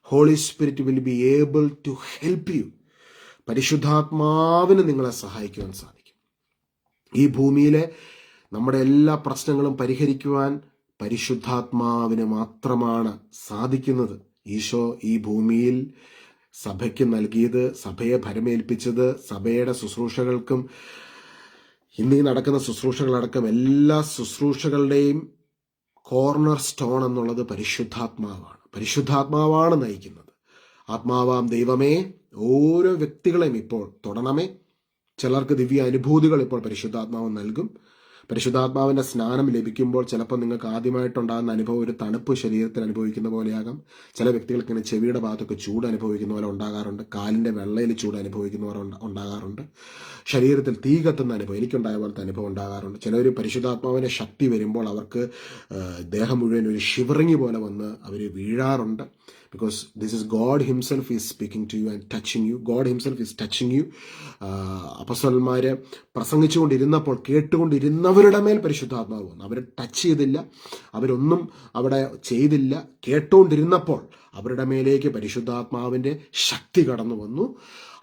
Holy Spirit will be able to help you. പരിശുദ്ധാത്മാവിന് നിങ്ങളെ സഹായിക്കുവാൻ സാധിക്കും. ഈ ഭൂമിയിലെ നമ്മുടെ എല്ലാ പ്രശ്നങ്ങളും പരിഹരിക്കുവാൻ പരിശുദ്ധാത്മാവിന് മാത്രമാണ് സാധിക്കുന്നത്. ഈശോ ഈ ഭൂമിയിൽ സഭയ്ക്ക് നൽകിയത്, സഭയെ ഭരമേൽപ്പിച്ചത്, സഭയുടെ ശുശ്രൂഷകൾക്കും ഇന്നീ നടക്കുന്ന ശുശ്രൂഷകളടക്കം എല്ലാ ശുശ്രൂഷകളുടെയും കോർണർ സ്റ്റോൺ എന്നുള്ളത് പരിശുദ്ധാത്മാവാണ്. പരിശുദ്ധാത്മാവാണ് നയിക്കുന്നത്. ആത്മാവാം ദൈവമേ ഓരോ വ്യക്തികളെയും ഇപ്പോൾ തൊടണമേ. ചിലർക്ക് ദിവ്യ അനുഭൂതികൾ ഇപ്പോൾ പരിശുദ്ധാത്മാവ് നൽകും. പരിശുദ്ധാത്മാവിന്റെ സ്നാനം ലഭിക്കുമ്പോൾ ചിലപ്പോൾ നിങ്ങൾക്ക് ആദ്യമായിട്ടുണ്ടാകുന്ന അനുഭവം ഒരു തണുപ്പ് ശരീരത്തിൽ അനുഭവിക്കുന്ന പോലെയാകാം. ചില വ്യക്തികൾക്ക് ഇങ്ങനെ ചെവിയുടെ ഭാഗത്തൊക്കെ ചൂട് അനുഭവിക്കുന്ന പോലെ ഉണ്ടാകാറുണ്ട്. കാലിന്റെ വെള്ളയിൽ ചൂട് അനുഭവിക്കുന്നവർ ഉണ്ടാകാറുണ്ട്. ശരീരത്തിൽ തീ കത്തുന്ന അനുഭവം, എനിക്കുണ്ടായ പോലത്തെ അനുഭവം ഉണ്ടാകാറുണ്ട്. ചിലർ പരിശുദ്ധാത്മാവിന്റെ ശക്തി വരുമ്പോൾ അവർക്ക് ദേഹം മുഴുവൻ ഒരു ഷിവറിങ് പോലെ വന്ന് അവർ വീഴാറുണ്ട്. Because this is God himself is speaking to you and touching you. God himself is touching you. അപ്പോസ്തലന്മാര് പ്രസംഗിച്ചുകൊണ്ടിരുന്നപ്പോൾ കേട്ടുകൊണ്ടിരുന്നവരുടെ മേൽ പരിശുദ്ധാത്മാവ് വന്നു. അവർ ടച്ച് ചെയ്തില്ല, അവരൊന്നും അവിടെ ചെയ്തില്ല. കേട്ടുകൊണ്ടിരുന്നപ്പോൾ അവരുടെ മേലേക്ക് പരിശുദ്ധാത്മാവിന്റെ ശക്തി കടന്നു വന്നു.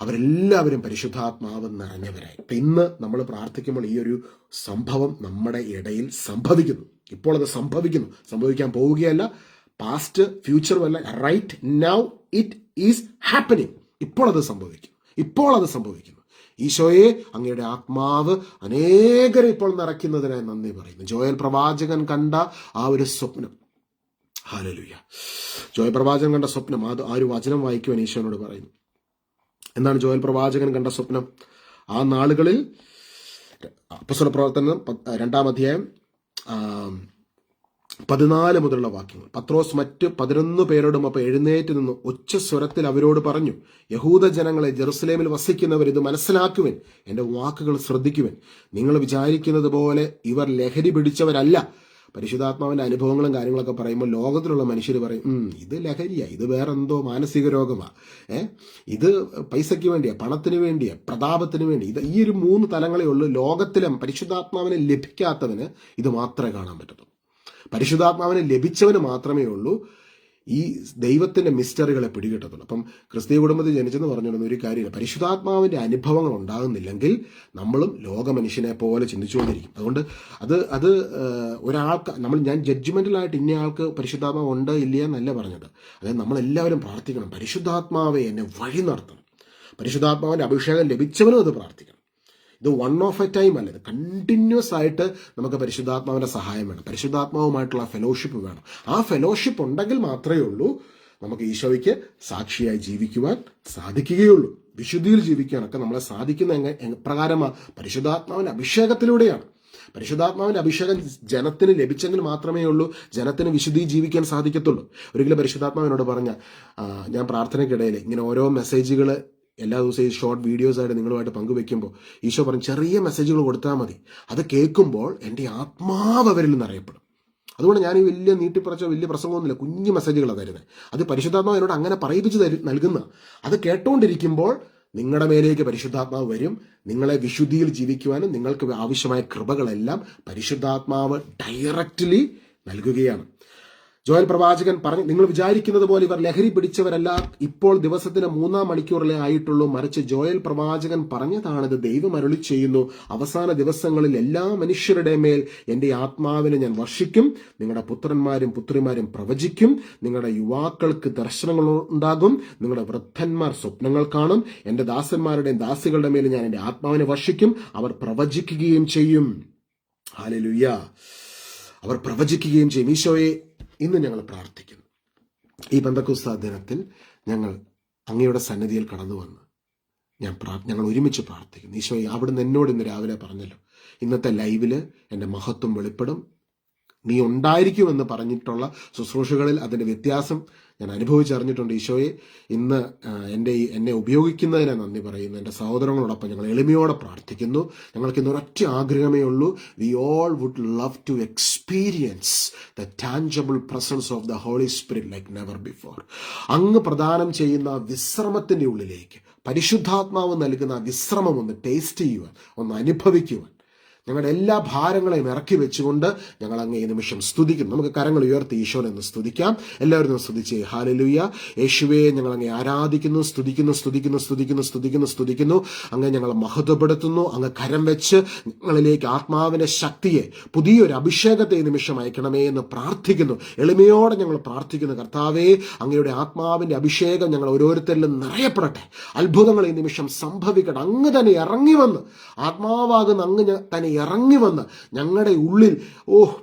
അവരെല്ലാവരും പരിശുദ്ധാത്മാവ് നിറഞ്ഞവരായി. അപ്പം ഇന്ന് നമ്മൾ പ്രാർത്ഥിക്കുമ്പോൾ ഈ ഒരു സംഭവം നമ്മുടെ ഇടയിൽ സംഭവിക്കുന്നു. ഇപ്പോൾ അത് സംഭവിക്കാൻ പോവുകയല്ല. പാസ്റ്റ് ഫ്യൂച്ചറും അല്ല, right now it is happening. ഇപ്പോൾ അത് സംഭവിക്കുന്നു. ഈശോയെ, അങ്ങയുടെ ആത്മാവ് അനേകരെ ഇപ്പോൾ നിറയ്ക്കുന്നതിനായി നന്ദി പറയുന്നു. ജോയൽ പ്രവാചകൻ കണ്ട ആ ഒരു സ്വപ്നം, ഹല്ലേലൂയ, ജോയൽ പ്രവാചകൻ കണ്ട സ്വപ്നം, അത് ആ ഒരു വചനം വായിക്കുവാൻ ഈശോനോട് പറയുന്നു. എന്താണ് ജോയൽ പ്രവാചകൻ കണ്ട സ്വപ്നം? ആ നാളുകളിൽ അപ്പോസ്തല പ്രവർത്തനം 2-ാം അധ്യായം 14 മുതലുള്ള വാക്യങ്ങൾ. പത്രോസ് മറ്റ് 11 പേരോടും അപ്പോൾ എഴുന്നേറ്റ് നിന്ന് ഒച്ച സ്വരത്തിൽ അവരോട് പറഞ്ഞു, യഹൂദ ജനങ്ങളെ, ജെറുസലേമിൽ വസിക്കുന്നവർ ഇത് മനസ്സിലാക്കുവൻ, എൻ്റെ വാക്കുകൾ ശ്രദ്ധിക്കുവൻ. നിങ്ങൾ വിചാരിക്കുന്നത് പോലെ ഇവർ ലഹരി പിടിച്ചവരല്ല. പരിശുദ്ധാത്മാവിന്റെ അനുഭവങ്ങളും കാര്യങ്ങളൊക്കെ പറയുമ്പോൾ ലോകത്തിലുള്ള മനുഷ്യർ പറയും, ഇത് ലഹരിയാ, ഇത് വേറെന്തോ മാനസിക രോഗമാ, ഇത് പൈസയ്ക്ക് വേണ്ടിയാ, പണത്തിന് വേണ്ടിയാ, പ്രതാപത്തിന് വേണ്ടി. ഇത് ഈ ഒരു 3 തലങ്ങളേ ഉള്ളൂ. ലോകത്തിലെ പരിശുദ്ധാത്മാവിനെ ലഭിക്കാത്തവന് ഇത് മാത്രമേ കാണാൻ പറ്റത്തുള്ളൂ. പരിശുദ്ധാത്മാവിനെ ലഭിച്ചവന് മാത്രമേ ഉള്ളൂ ഈ ദൈവത്തിന്റെ മിസ്റ്ററികളെ പിടികിട്ടത്തുള്ളൂ. അപ്പം ക്രിസ്തീയ കുടുംബത്തിൽ ജനിച്ചെന്ന് പറഞ്ഞിരുന്ന ഒരു കാര്യമില്ല. പരിശുദ്ധാത്മാവിന്റെ അനുഭവങ്ങൾ ഉണ്ടാകുന്നില്ലെങ്കിൽ നമ്മളും ലോക മനുഷ്യനെ പോലെ ചിന്തിച്ചുകൊണ്ടിരിക്കും. അതുകൊണ്ട് അത് ഒരാൾക്ക് ഞാൻ ജഡ്ജ്മെന്റലായിട്ട് ഇന്നയാൾക്ക് പരിശുദ്ധാത്മാവ് ഉണ്ട് ഇല്ല എന്നല്ല പറഞ്ഞത്. അതായത് നമ്മളെല്ലാവരും പ്രാർത്ഥിക്കണം, പരിശുദ്ധാത്മാവെ എന്നെ വഴി നടത്തണം. പരിശുദ്ധാത്മാവിന്റെ അഭിഷേകം ലഭിച്ചവനും അത് പ്രാർത്ഥിക്കണം. ഇത് വൺ ഓഫ് എ ടൈം അല്ല, ഇത് കണ്ടിന്യൂസ് ആയിട്ട് നമുക്ക് പരിശുദ്ധാത്മാവിന്റെ സഹായം വേണം. പരിശുദ്ധാത്മാവുമായിട്ടുള്ള ഫെലോഷിപ്പ് വേണം. ആ ഫെലോഷിപ്പ് ഉണ്ടെങ്കിൽ മാത്രമേ ഉള്ളൂ നമുക്ക് ഈശോയ്ക്ക് സാക്ഷിയായി ജീവിക്കുവാൻ സാധിക്കുകയുള്ളൂ. വിശുദ്ധിയിൽ ജീവിക്കാനൊക്കെ നമ്മളെ സാധിക്കുന്ന പ്രകാരമാണ് പരിശുദ്ധാത്മാവിന്റെ അഭിഷേകത്തിലൂടെയാണ്. പരിശുദ്ധാത്മാവിന്റെ അഭിഷേകം ജനത്തിന് ലഭിച്ചെങ്കിൽ മാത്രമേ ഉള്ളൂ ജനത്തിന് വിശുദ്ധി ജീവിക്കാൻ സാധിക്കത്തുള്ളൂ. ഒരിക്കലും പരിശുദ്ധാത്മാവിനോട് പറഞ്ഞ, ഞാൻ പ്രാർത്ഥനയ്ക്കിടയിൽ ഇങ്ങനെ ഓരോ മെസ്സേജുകൾ എല്ലാ ദിവസവും ഈ ഷോർട്ട് വീഡിയോസ് ആയിട്ട് നിങ്ങളുമായിട്ട് പങ്കുവെക്കുമ്പോൾ ഈശോ പറഞ്ഞ് ചെറിയ മെസ്സേജുകൾ കൊടുത്താൽ മതി, അത് കേൾക്കുമ്പോൾ എൻ്റെ ആത്മാവ് അവരിൽ നിന്ന് അറിയപ്പെടും. അതുകൊണ്ട് ഞാൻ ഈ വലിയ നീട്ടിപ്പറച്ച വലിയ പ്രസംഗമൊന്നുമില്ല, കുഞ്ഞു മെസ്സേജുകളാണ് തരുന്നത്. അത് പരിശുദ്ധാത്മാവ് എന്നോട് അങ്ങനെ പറയിപ്പിച്ച് നൽകുന്ന. അത് കേട്ടുകൊണ്ടിരിക്കുമ്പോൾ നിങ്ങളുടെ മേലേക്ക് പരിശുദ്ധാത്മാവ് വരും. നിങ്ങളെ വിശുദ്ധിയിൽ ജീവിക്കുവാനും നിങ്ങൾക്ക് ആവശ്യമായ കൃപകളെല്ലാം പരിശുദ്ധാത്മാവ് ഡയറക്റ്റ്ലി നൽകുകയാണ്. ജോയൽ പ്രവാചകൻ പറഞ്ഞു, നിങ്ങൾ വിചാരിക്കുന്നത് പോലെ ഇവർ ലഹരി പിടിച്ചവരല്ല. ഇപ്പോൾ ദിവസത്തിന് 3-ാം മണിക്കൂറിലേ ആയിട്ടുള്ളൂ. മറിച്ച് ജോയൽ പ്രവാചകൻ പറഞ്ഞതാണിത്. ദൈവം അരുളി ചെയ്യുന്നു, അവസാന ദിവസങ്ങളിൽ എല്ലാ മനുഷ്യരുടെ മേൽ എൻ്റെ ആത്മാവിനെ ഞാൻ വർഷിക്കും. നിങ്ങളുടെ പുത്രന്മാരും പുത്രിമാരും പ്രവചിക്കും. നിങ്ങളുടെ യുവാക്കൾക്ക് ദർശനങ്ങൾ ഉണ്ടാകും. നിങ്ങളുടെ വൃദ്ധന്മാർ സ്വപ്നങ്ങൾ കാണും. എൻ്റെ ദാസന്മാരുടെയും ദാസികളുടെ മേൽ ഞാൻ എൻ്റെ ആത്മാവിനെ വർഷിക്കും. അവർ പ്രവചിക്കുകയും ചെയ്യും. ഹല്ലേലൂയ, അവർ പ്രവചിക്കുകയും ചെയ്യും. ഈശോയെ, ഇന്ന് ഞങ്ങൾ പ്രാർത്ഥിക്കുന്നു. ഈ പെന്തക്കോസ്ത് ദിനത്തിൽ ഞങ്ങൾ അങ്ങയുടെ സന്നിധിയിൽ കടന്നു വന്ന് ഞങ്ങൾ ഒരുമിച്ച് പ്രാർത്ഥിക്കുന്നു. ഈശോയെ, അവിടുന്ന് എന്നോട് ഇന്ന് രാവിലെ പറഞ്ഞല്ലോ, ഇന്നത്തെ ലൈവില് എൻ്റെ മഹത്വം വെളിപ്പെടും. നീ ഉണ്ടായിരിക്കുമെന്ന് പറഞ്ഞിട്ടുള്ള ശുശ്രൂഷകളിൽ അതിൻ്റെ വ്യത്യാസം ഞാൻ അനുഭവിച്ചറിഞ്ഞിട്ടുണ്ട്. ഈശോയെ, ഇന്ന് എന്നെ ഉപയോഗിക്കുന്നതിനെ നന്ദി പറയുന്നു. എൻ്റെ സഹോദരങ്ങളോടൊപ്പം ഞങ്ങൾ എളിമയോടെ പ്രാർത്ഥിക്കുന്നു. ഞങ്ങൾക്ക് ഇന്ന് ഒരൊറ്റ ആഗ്രഹമേ ഉള്ളൂ. We all would love to experience the tangible presence of the holy Spirit like never before. അങ്ങ് പ്രദാനം ചെയ്യുന്ന വിശ്രമത്തിൻ്റെ ഉള്ളിലേക്ക് പരിശുദ്ധാത്മാവ് നൽകുന്ന വിശ്രമം ഒന്ന് ടേസ്റ്റ് ചെയ്യുവാൻ, ഒന്ന് അനുഭവിക്കുവാൻ ഞങ്ങളുടെ എല്ലാ ഭാരങ്ങളെയും ഇറക്കി വെച്ചുകൊണ്ട് ഞങ്ങൾ അങ്ങ് ഈ നിമിഷം സ്തുതിക്കുന്നു. നമുക്ക് കരങ്ങൾ ഉയർത്തി ഈശോനെ ഒന്ന് സ്തുതിക്കാം. എല്ലാവരും ഒന്ന് സ്തുതിച്ചേ. ഹല്ലേലൂയ. യേശുവേ, ഞങ്ങൾ അങ്ങ് ആരാധിക്കുന്നു, സ്തുതിക്കുന്നു. അങ്ങ് ഞങ്ങളെ മഹത്വപ്പെടുത്തുന്നു. അങ്ങ് കരം വെച്ച് ഞങ്ങളിലേക്ക് ആത്മാവിന്റെ ശക്തിയെ, പുതിയൊരു അഭിഷേകത്തെ ഈ നിമിഷം അയക്കണമേ എന്ന് പ്രാർത്ഥിക്കുന്നു. എളിമയോടെ ഞങ്ങൾ പ്രാർത്ഥിക്കുന്നു. കർത്താവേ, അങ്ങയുടെ ആത്മാവിന്റെ അഭിഷേകം ഞങ്ങൾ ഓരോരുത്തരിലും നിറയപ്പെടട്ടെ. അത്ഭുതങ്ങൾ ഈ നിമിഷം സംഭവിക്കട്ടെ. അങ്ങ് തന്നെ ഇറങ്ങി വന്ന്, ആത്മാവാകുന്ന അങ്ങ് തന്നെ ഇറങ്ങി വന്ന് ഞങ്ങളുടെ ഉള്ളിൽ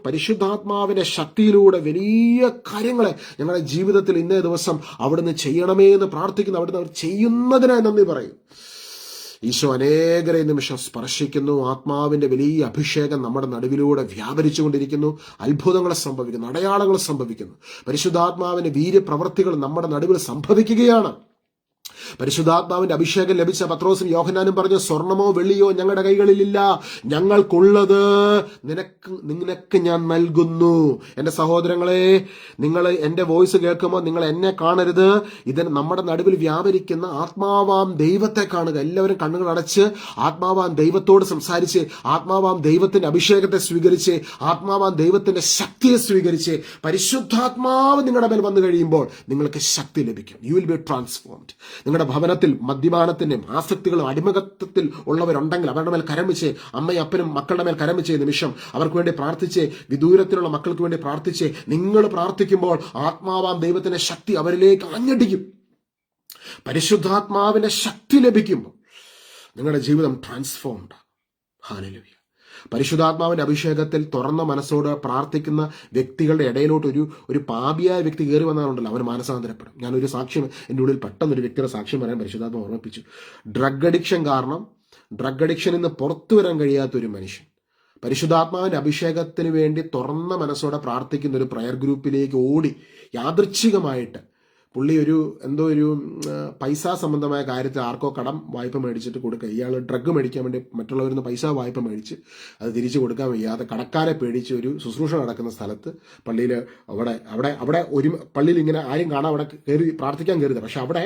പരിശുദ്ധാത്മാവിന്റെ ശക്തിയിലൂടെ വലിയ കാര്യങ്ങളെ ഞങ്ങളുടെ ജീവിതത്തിൽ ഇന്നേ ദിവസം അവിടുന്ന് ചെയ്യണമേ എന്ന് പ്രാർത്ഥിക്കുന്നു. അവിടുന്ന് അവർ ചെയ്യുന്നതിനായി നന്ദി പറയും. ഈശോ അനേകരെ നിമിഷം സ്പർശിക്കുന്നു. ആത്മാവിന്റെ വലിയ അഭിഷേകം നമ്മുടെ നടുവിലൂടെ വ്യാപരിച്ചുകൊണ്ടിരിക്കുന്നു. അത്ഭുതങ്ങൾ സംഭവിക്കുന്നു, അടയാളങ്ങൾ സംഭവിക്കുന്നു. പരിശുദ്ധാത്മാവിന്റെ വീര്യപ്രവർത്തികൾ നമ്മുടെ നടുവിൽ സംഭവിക്കുകയാണ്. പരിശുദ്ധാത്മാവിന്റെ അഭിഷേകം ലഭിച്ച പത്രോസും യോഹന്നാനും പറഞ്ഞു, സ്വർണമോ വെള്ളിയോ ഞങ്ങളുടെ കൈകളിലില്ല, ഞങ്ങൾക്കുള്ളത് നിനക്ക് ഞാൻ നൽകുന്നു. എന്റെ സഹോദരങ്ങളെ, നിങ്ങൾ എന്റെ വോയിസ് കേൾക്കുമ്പോൾ നിങ്ങൾ എന്നെ കാണരുത്. ഇതിന് നമ്മുടെ നടുവിൽ വ്യാപരിക്കുന്ന ആത്മാവാം ദൈവത്തെ കാണുക. എല്ലാവരും കണ്ണുകൾ അടച്ച് ആത്മാവാം ദൈവത്തോട് സംസാരിച്ച്, ആത്മാവാം ദൈവത്തിന്റെ അഭിഷേകത്തെ സ്വീകരിച്ച്, ആത്മാവാം ദൈവത്തിന്റെ ശക്തിയെ സ്വീകരിച്ച്, പരിശുദ്ധാത്മാവ് നിങ്ങളുടെ മേൽ വന്നു കഴിയുമ്പോൾ നിങ്ങൾക്ക് ശക്തി ലഭിക്കും. You will be transformed. നിങ്ങളുടെ ഭവനത്തിൽ മദ്യപാനത്തിന്റെയും ആസക്തികളും അടിമകത്വത്തിൽ ഉള്ളവരുണ്ടെങ്കിൽ അവരുടെ മേൽ കരമിച്ച്, അമ്മയും അപ്പനും മക്കളുടെ മേൽ കരമിച്ച് നിമിഷം അവർക്ക് വേണ്ടി പ്രാർത്ഥിച്ച്, വിദൂരത്തിലുള്ള മക്കൾക്ക് വേണ്ടി പ്രാർത്ഥിച്ച്, നിങ്ങൾ പ്രാർത്ഥിക്കുമ്പോൾ ആത്മാവാം ദൈവത്തിന്റെ ശക്തി അവരിലേക്ക് ആഞ്ഞടിക്കും. പരിശുദ്ധാത്മാവിന്റെ ശക്തി ലഭിക്കുമ്പോൾ നിങ്ങളുടെ ജീവിതം ട്രാൻസ്ഫോംഡ്. ഹല്ലേലൂയ. പരിശുദ്ധാത്മാവിന്റെ അഭിഷേകത്തിൽ തുറന്ന മനസ്സോട് പ്രാർത്ഥിക്കുന്ന വ്യക്തികളുടെ ഇടയിലോട്ട് ഒരു പാപിയായ വ്യക്തി കയറി വന്നാലുണ്ടല്ലോ, അവന് മാനസാന്തരപ്പെടും. ഞാനൊരു സാക്ഷ്യം എൻ്റെ ഉള്ളിൽ പെട്ടെന്നൊരു വ്യക്തിയുടെ സാക്ഷ്യം പറയാൻ പരിശുദ്ധാത്മ ഓർമ്മിപ്പിച്ചു. ഡ്രഗ് അഡിക്ഷൻ കാരണം ഡ്രഗ് അഡിക്ഷനിൽ നിന്ന് പുറത്തു വരാൻ കഴിയാത്തൊരു മനുഷ്യൻ പരിശുദ്ധാത്മാവിന്റെ അഭിഷേകത്തിന് വേണ്ടി തുറന്ന മനസ്സോടെ പ്രാർത്ഥിക്കുന്ന ഒരു പ്രയർ ഗ്രൂപ്പിലേക്ക് ഓടി യാദൃച്ഛികമായിട്ട് പുള്ളി എന്തോ ഒരു പൈസ സംബന്ധമായ കാര്യത്തിൽ ആർക്കോ കടം വായ്പ മേടിച്ചിട്ട് കൊടുക്കുക. ഇയാൾ ഡ്രഗ് മേടിക്കാൻ വേണ്ടി മറ്റുള്ളവരിൽ നിന്ന് പൈസ വായ്പ മേടിച്ച് അത് തിരിച്ചു കൊടുക്കാൻ വയ്യാതെ കടക്കാരെ പേടിച്ച് ഒരു ശുശ്രൂഷ നടക്കുന്ന സ്ഥലത്ത് പള്ളിയിൽ അവിടെ ഒരു പള്ളിയിൽ ഇങ്ങനെ ആരും കാണാൻ അവിടെ കയറി പ്രാർത്ഥിക്കാൻ കയറിയത്. പക്ഷെ അവിടെ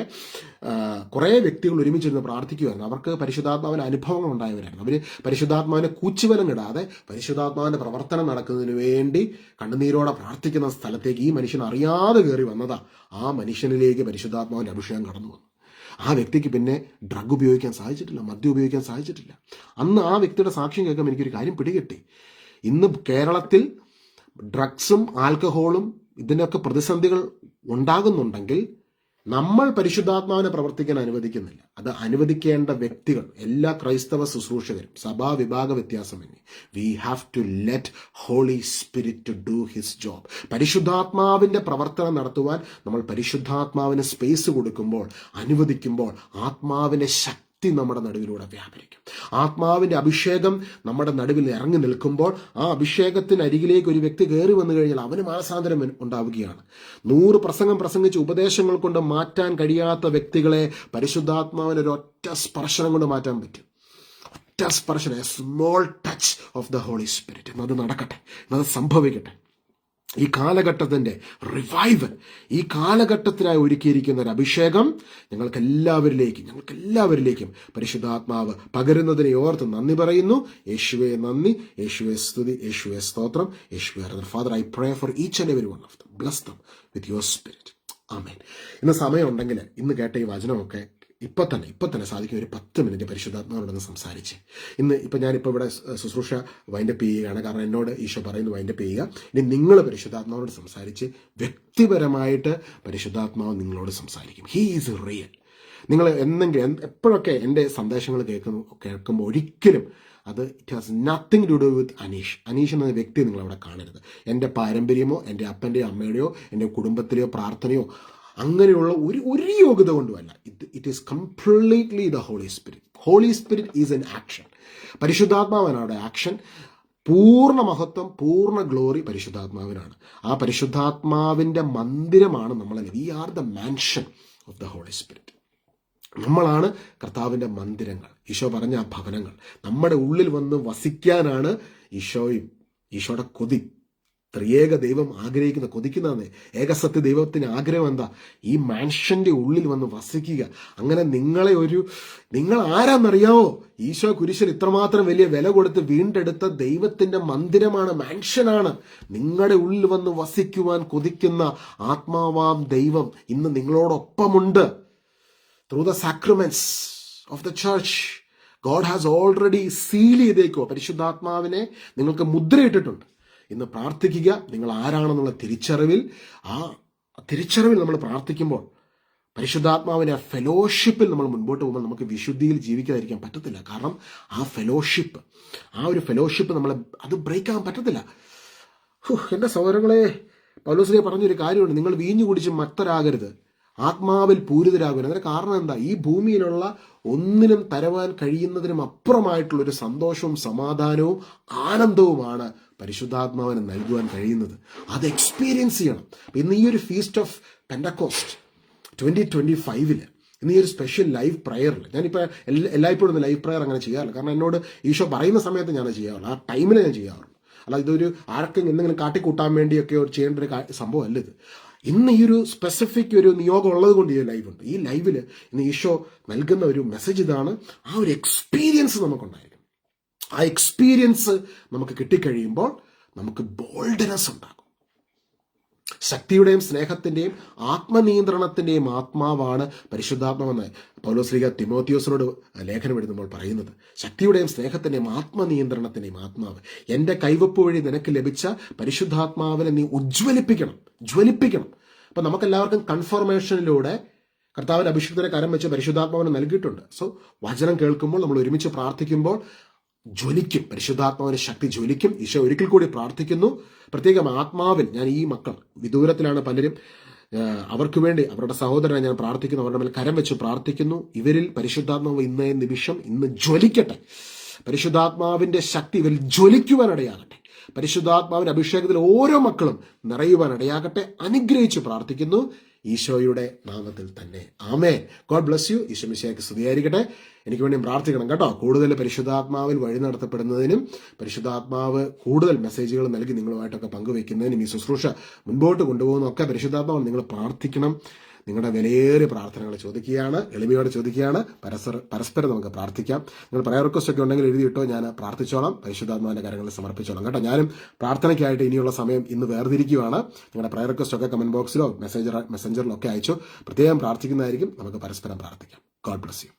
കുറേ വ്യക്തികൾ ഒരുമിച്ചിരുന്ന് പ്രാർത്ഥിക്കുമായിരുന്നു. അവർക്ക് പരിശുദ്ധാത്മാവിന്റെ അനുഭവങ്ങൾ ഉണ്ടായവരായിരുന്നു. അവർ പരിശുദ്ധാത്മാവിനെ കൂച്ചുബലം ഇടാതെ പരിശുദ്ധാത്മാവിന്റെ പ്രവർത്തനം നടക്കുന്നതിന് വേണ്ടി കണ്ണുനീരോടെ പ്രാർത്ഥിക്കുന്ന സ്ഥലത്തേക്ക് ഈ മനുഷ്യൻ അറിയാതെ കയറി വന്നതാ. ആ മനുഷ്യനിലേക്ക് പരിശുദ്ധാത്മാവിന്റെ അഭിഷേകം കടന്നു വന്നു. ആ വ്യക്തിക്ക് പിന്നെ ഡ്രഗ് ഉപയോഗിക്കാൻ സാധിച്ചിട്ടില്ല, മദ്യം ഉപയോഗിക്കാൻ സാധിച്ചിട്ടില്ല. അന്ന് ആ വ്യക്തിയുടെ സാക്ഷ്യം കേൾക്കുമ്പോൾ എനിക്കൊരു കാര്യം പിടികിട്ടി. ഇന്ന് കേരളത്തിൽ ഡ്രഗ്സും ആൽക്കഹോളും ഇതിനൊക്കെ പ്രതിസന്ധികൾ ഉണ്ടാകുന്നുണ്ടെങ്കിൽ നമ്മൾ പരിശുദ്ധാത്മാവിനെ പ്രവർത്തിക്കാൻ അനുവദിക്കുന്നില്ല. അത് അനുവദിക്കേണ്ട വ്യക്തികൾ, എല്ലാ ക്രൈസ്തവ ശുശ്രൂഷകരും, സഭാ വിഭാഗ വ്യത്യാസമന്യേ, we have to let holy spirit to do his job. പരിശുദ്ധാത്മാവിന്റെ പ്രവർത്തനം നടത്തുവാൻ നമ്മൾ പരിശുദ്ധാത്മാവിന് സ്പേസ് കൊടുക്കുമ്പോൾ, അനുവദിക്കുമ്പോൾ, ആത്മാവിന്റെ ശക്തി നമ്മുടെ നടുവിലൂടെ വ്യാപരിക്കും. ആത്മാവിന്റെ അഭിഷേകം നമ്മുടെ നടുവിൽ ഇറങ്ങി നിൽക്കുമ്പോൾ ആ അഭിഷേകത്തിനരികിലേക്ക് ഒരു വ്യക്തി കയറി വന്നു കഴിഞ്ഞാൽ അവന് മാനസാന്തരം ഉണ്ടാവുകയാണ്. 100 പ്രസംഗം പ്രസംഗിച്ച് ഉപദേശങ്ങൾ കൊണ്ട് മാറ്റാൻ കഴിയാത്ത വ്യക്തികളെ പരിശുദ്ധാത്മാവിന് ഒരൊറ്റ സ്പർശനം കൊണ്ട് മാറ്റാൻ പറ്റും. ഒറ്റ സ്പർശനം, a small touch of the holy Spirit. അത് നടക്കട്ടെ, അത് സംഭവിക്കട്ടെ. ഈ കാലഘട്ടത്തിന്റെ റിവൈവൽ, ഈ കാലഘട്ടത്തിനായി ഒരുക്കിയിരിക്കുന്ന ഒരു അഭിഷേകം ഞങ്ങൾക്കെല്ലാവരിലേക്കും പരിശുദ്ധാത്മാവ് പകരുന്നതിനെ ഓർത്ത് നന്ദി പറയുന്നു. യേശുവേ നന്ദി, യേശുവേ സ്തുതി, യേശുവേ സ്തോത്രം, യേശുവേ ആരാധന. Father, I pray for each and every one of them. Bless them with your spirit. ആമേൻ. ഇന്ന് സമയമുണ്ടെങ്കിൽ ഇന്ന് കേട്ട ഈ വചനമൊക്കെ ഇപ്പൊ തന്നെ സാധിക്കും ഒരു 10 മിനിറ്റ് പരിശുദ്ധാത്മാവോടൊന്ന് സംസാരിച്ച്. ഞാനിപ്പോൾ ഇവിടെ ശുശ്രൂഷ വൈൻഡപ്പ് ചെയ്യുകയാണ്. കാരണം എന്നോട് ഈശോ പറയുന്നു വൈൻഡപ്പ് ചെയ്യുക. ഇനി നിങ്ങൾ പരിശുദ്ധാത്മാവോട് സംസാരിച്ച് വ്യക്തിപരമായിട്ട് പരിശുദ്ധാത്മാവ് നിങ്ങളോട് സംസാരിക്കും. He is real. നിങ്ങൾ എപ്പോഴൊക്കെ എൻ്റെ സന്ദേശങ്ങൾ കേൾക്കുമ്പോൾ ഒരിക്കലും it has nothing to do with Aneesh എന്ന വ്യക്തി നിങ്ങളവിടെ കാണരുത്. എൻ്റെ പാരമ്പര്യമോ എൻ്റെ അപ്പൻ്റെയോ അമ്മയുടെയോ എൻ്റെ കുടുംബത്തിലെയോ പ്രാർത്ഥനയോ അങ്ങനെയുള്ള ഒരു യോഗ്യത കൊണ്ടുമല്ല. It is completely the holy spirit. Holy spirit is an action. പരിശുദ്ധാത്മാവാണ് അവിടെ ആക്ഷൻ. പൂർണ്ണ മഹത്വം, പൂർണ്ണ ഗ്ലോറി പരിശുദ്ധാത്മാവിനാണ്. ആ പരിശുദ്ധാത്മാവിന്റെ മന്ദിരമാണ് നമ്മളെല്ലാം. We are the mansion of the holy Spirit. നമ്മളാണ് കർത്താവിന്റെ മന്ദിരങ്ങൾ. ഈശോ പറഞ്ഞ ആ ഭവനങ്ങൾ നമ്മുടെ ഉള്ളിൽ വന്ന് വസിക്കാനാണ് ഈശോയുടെ കൊതി. ത്രിയേക ദൈവം ആഗ്രഹിക്കുന്ന കൊതിക്കുന്നതാണ്. ഏകസത്യ ദൈവത്തിന് ആഗ്രഹം എന്താ? ഈ മാൻഷന്റെ ഉള്ളിൽ വന്ന് വസിക്കുക. അങ്ങനെ നിങ്ങൾ ആരാന്നറിയാവോ? ഈശോ കുരിശിൽ ഇത്രമാത്രം വലിയ വില കൊടുത്ത് വീണ്ടെടുത്ത ദൈവത്തിന്റെ മന്ദിരമാണ്, മാൻഷനാണ്. നിങ്ങളുടെ ഉള്ളിൽ വന്ന് വസിക്കുവാൻ കൊതിക്കുന്ന ആത്മാവാം ദൈവം ഇന്ന് നിങ്ങളോടൊപ്പമുണ്ട്. Through the sacraments of the church God has already seal ചെയ്തേക്കോ. പരിശുദ്ധാത്മാവിനെ നിങ്ങൾക്ക് മുദ്രയിട്ടിട്ടുണ്ട്. ഇന്ന് പ്രാർത്ഥിക്കുക. നിങ്ങൾ ആരാണെന്നുള്ള തിരിച്ചറിവിൽ നമ്മൾ പ്രാർത്ഥിക്കുമ്പോൾ പരിശുദ്ധാത്മാവിന്റെ ഫെലോഷിപ്പിൽ നമ്മൾ മുൻപോട്ട് പോകുമ്പോൾ നമുക്ക് വിശുദ്ധിയിൽ ജീവിക്കാതിരിക്കാൻ പറ്റത്തില്ല. കാരണം ആ ഒരു ഫെലോഷിപ്പ് നമ്മളെ അത് ബ്രേക്ക് ആകാൻ പറ്റത്തില്ല. എൻ്റെ സഹോദരങ്ങളെ, പൗലോസ് പറഞ്ഞൊരു കാര്യമുണ്ട്, നിങ്ങൾ വീഞ്ഞു കുടിച്ച് മത്തരാകരുത്, ആത്മാവിൽ പൂരിതരാകുന്നത്. അതിന് കാരണം എന്താ? ഈ ഭൂമിയിലുള്ള ഒന്നിനും തരുവാൻ കഴിയുന്നതിനും അപ്പുറമായിട്ടുള്ളൊരു സന്തോഷവും സമാധാനവും ആനന്ദവുമാണ് പരിശുദ്ധാത്മാവിന് നൽകുവാൻ കഴിയുന്നത്. അത് എക്സ്പീരിയൻസ് ചെയ്യണം. ഇന്ന് ഈ ഒരു ഫീസ്റ്റ് ഓഫ് പെൻഡക്കോസ്റ്റ് 2025 ഇന്ന് ഈ ഒരു സ്പെഷ്യൽ ലൈവ് പ്രയറിൽ ഞാനിപ്പോൾ എല്ലായ്പ്പോഴും ലൈവ് പ്രയർ അങ്ങനെ ചെയ്യാറില്ല. കാരണം എന്നോട് ഈശോ പറയുന്ന സമയത്ത് ഞാൻ ചെയ്യാറുള്ളൂ, ആ ടൈമിൽ ഞാൻ ചെയ്യാറുള്ളൂ. അല്ല ഇതൊരു ആർക്കും എന്തെങ്കിലും കാട്ടിക്കൂട്ടാൻ വേണ്ടിയൊക്കെ ചെയ്യേണ്ട ഒരു സംഭവം അല്ല ഇത്. ഇന്ന് ഈ ഒരു സ്പെസിഫിക് ഒരു നിയോഗം ഉള്ളത് കൊണ്ട് ഈ ലൈവ് ഉണ്ട്. ഈ ലൈവിൽ ഇന്ന് ഈശോ നൽകുന്ന ഒരു മെസ്സേജ് ഇതാണ്. ആ ഒരു എക്സ്പീരിയൻസ് നമുക്കുണ്ടായിരിക്കും. ആ എക്സ്പീരിയൻസ് നമുക്ക് കിട്ടിക്കഴിയുമ്പോൾ നമുക്ക് ബോൾഡ്നെസ് ഉണ്ടാകും. ശക്തിയുടെയും സ്നേഹത്തിന്റെയും ആത്മനിയന്ത്രണത്തിന്റെയും ആത്മാവാണ് പരിശുദ്ധാത്മാവെന്ന് പൗലോസ് തിമോത്തിയോസിനോട് ലേഖനം എഴുതുമ്പോൾ പറയുന്നത്. ശക്തിയുടെയും സ്നേഹത്തിന്റെയും ആത്മനിയന്ത്രണത്തിന്റെയും ആത്മാവ്. എൻ്റെ കൈവപ്പ് വഴി നിനക്ക് ലഭിച്ച പരിശുദ്ധാത്മാവിനെ നീ ജ്വലിപ്പിക്കണം. അപ്പൊ നമുക്കെല്ലാവർക്കും കൺഫർമേഷനിലൂടെ കർത്താവിന്റെ അഭിഷിക്തരെ കരം വെച്ച് പരിശുദ്ധാത്മാവിനെ നൽകിയിട്ടുണ്ട്. സോ വചനം കേൾക്കുമ്പോൾ നമ്മൾ ഒരുമിച്ച് പ്രാർത്ഥിക്കുമ്പോൾ ജ്വലിക്കും, പരിശുദ്ധാത്മാവിന്റെ ശക്തി ജ്വലിക്കും. ഈശോ ഒരിക്കൽ കൂടി പ്രാർത്ഥിക്കുന്നു, പ്രത്യേകം ആത്മാവിൽ. ഞാൻ ഈ മക്കൾ വിദൂരത്തിലാണ് പലരും, അവർക്ക് വേണ്ടി അവരുടെ സഹോദരനെ ഞാൻ പ്രാർത്ഥിക്കുന്നു, അവരുടെ മേൽ കരം വെച്ച് പ്രാർത്ഥിക്കുന്നു. ഇവരിൽ പരിശുദ്ധാത്മാവ് ഇന്ന് ജ്വലിക്കട്ടെ. പരിശുദ്ധാത്മാവിന്റെ ശക്തി ഇവരിൽ ജ്വലിക്കുവാനിടയാകട്ടെ. പരിശുദ്ധാത്മാവിന്റെ അഭിഷേകത്തിൽ ഓരോ മക്കളും നിറയുവാനിടയാകട്ടെ. അനുഗ്രഹിച്ച് പ്രാർത്ഥിക്കുന്നു ഈശോയുടെ നാമത്തിൽ തന്നെ. ആമേൻ. God bless you. ഈശോ മിശിഹായ്ക്ക് സ്തുതിയായിരിക്കട്ടെ. എനിക്ക് വേണ്ടി പ്രാർത്ഥിക്കണം കേട്ടോ. കൂടുതൽ പരിശുദ്ധാത്മാവിൽ വഴി നടത്തപ്പെടുന്നതിനും പരിശുദ്ധാത്മാവ് കൂടുതൽ മെസ്സേജുകൾ നൽകി നിങ്ങളുമായിട്ടൊക്കെ പങ്കുവെക്കുന്നതിനും ഈ ശുശ്രൂഷ മുൻപോട്ട് കൊണ്ടുപോകുന്നതൊക്കെ പരിശുദ്ധാത്മാവ് നിങ്ങൾ പ്രാർത്ഥിക്കണം. നിങ്ങളുടെ വിലയേറിയ പ്രാർത്ഥനകൾ ചോദിക്കുകയാണ്, എളിമയോടെ ചോദിക്കുകയാണ്. പരസ്പരം നമുക്ക് പ്രാർത്ഥിക്കാം. നിങ്ങൾ പ്രയർ റിക്വസ്റ്റ് ഒക്കെ ഉണ്ടെങ്കിൽ എഴുതിയിട്ടോ, ഞാൻ പ്രാർത്ഥിച്ചോളാം, പരിശുദ്ധാത്മാവിന്റെ കാര്യങ്ങളിൽ സമർപ്പിച്ചോളാം കേട്ടോ. ഞാനും പ്രാർത്ഥനയ്ക്കായിട്ട് ഇനിയുള്ള സമയം ഇന്ന് വേർതിരിക്കുകയാണ്. നിങ്ങളുടെ പ്രയർ റിക്വസ്റ്റ് ഒക്കെ കമന്റ് ബോക്സിലോ മെസ്സഞ്ചറിലോ ഒക്കെ അയച്ചു. പ്രത്യേകം പ്രാർത്ഥിക്കുന്നതായിരിക്കും. നമുക്ക് പരസ്പരം പ്രാർത്ഥിക്കാം. God bless U.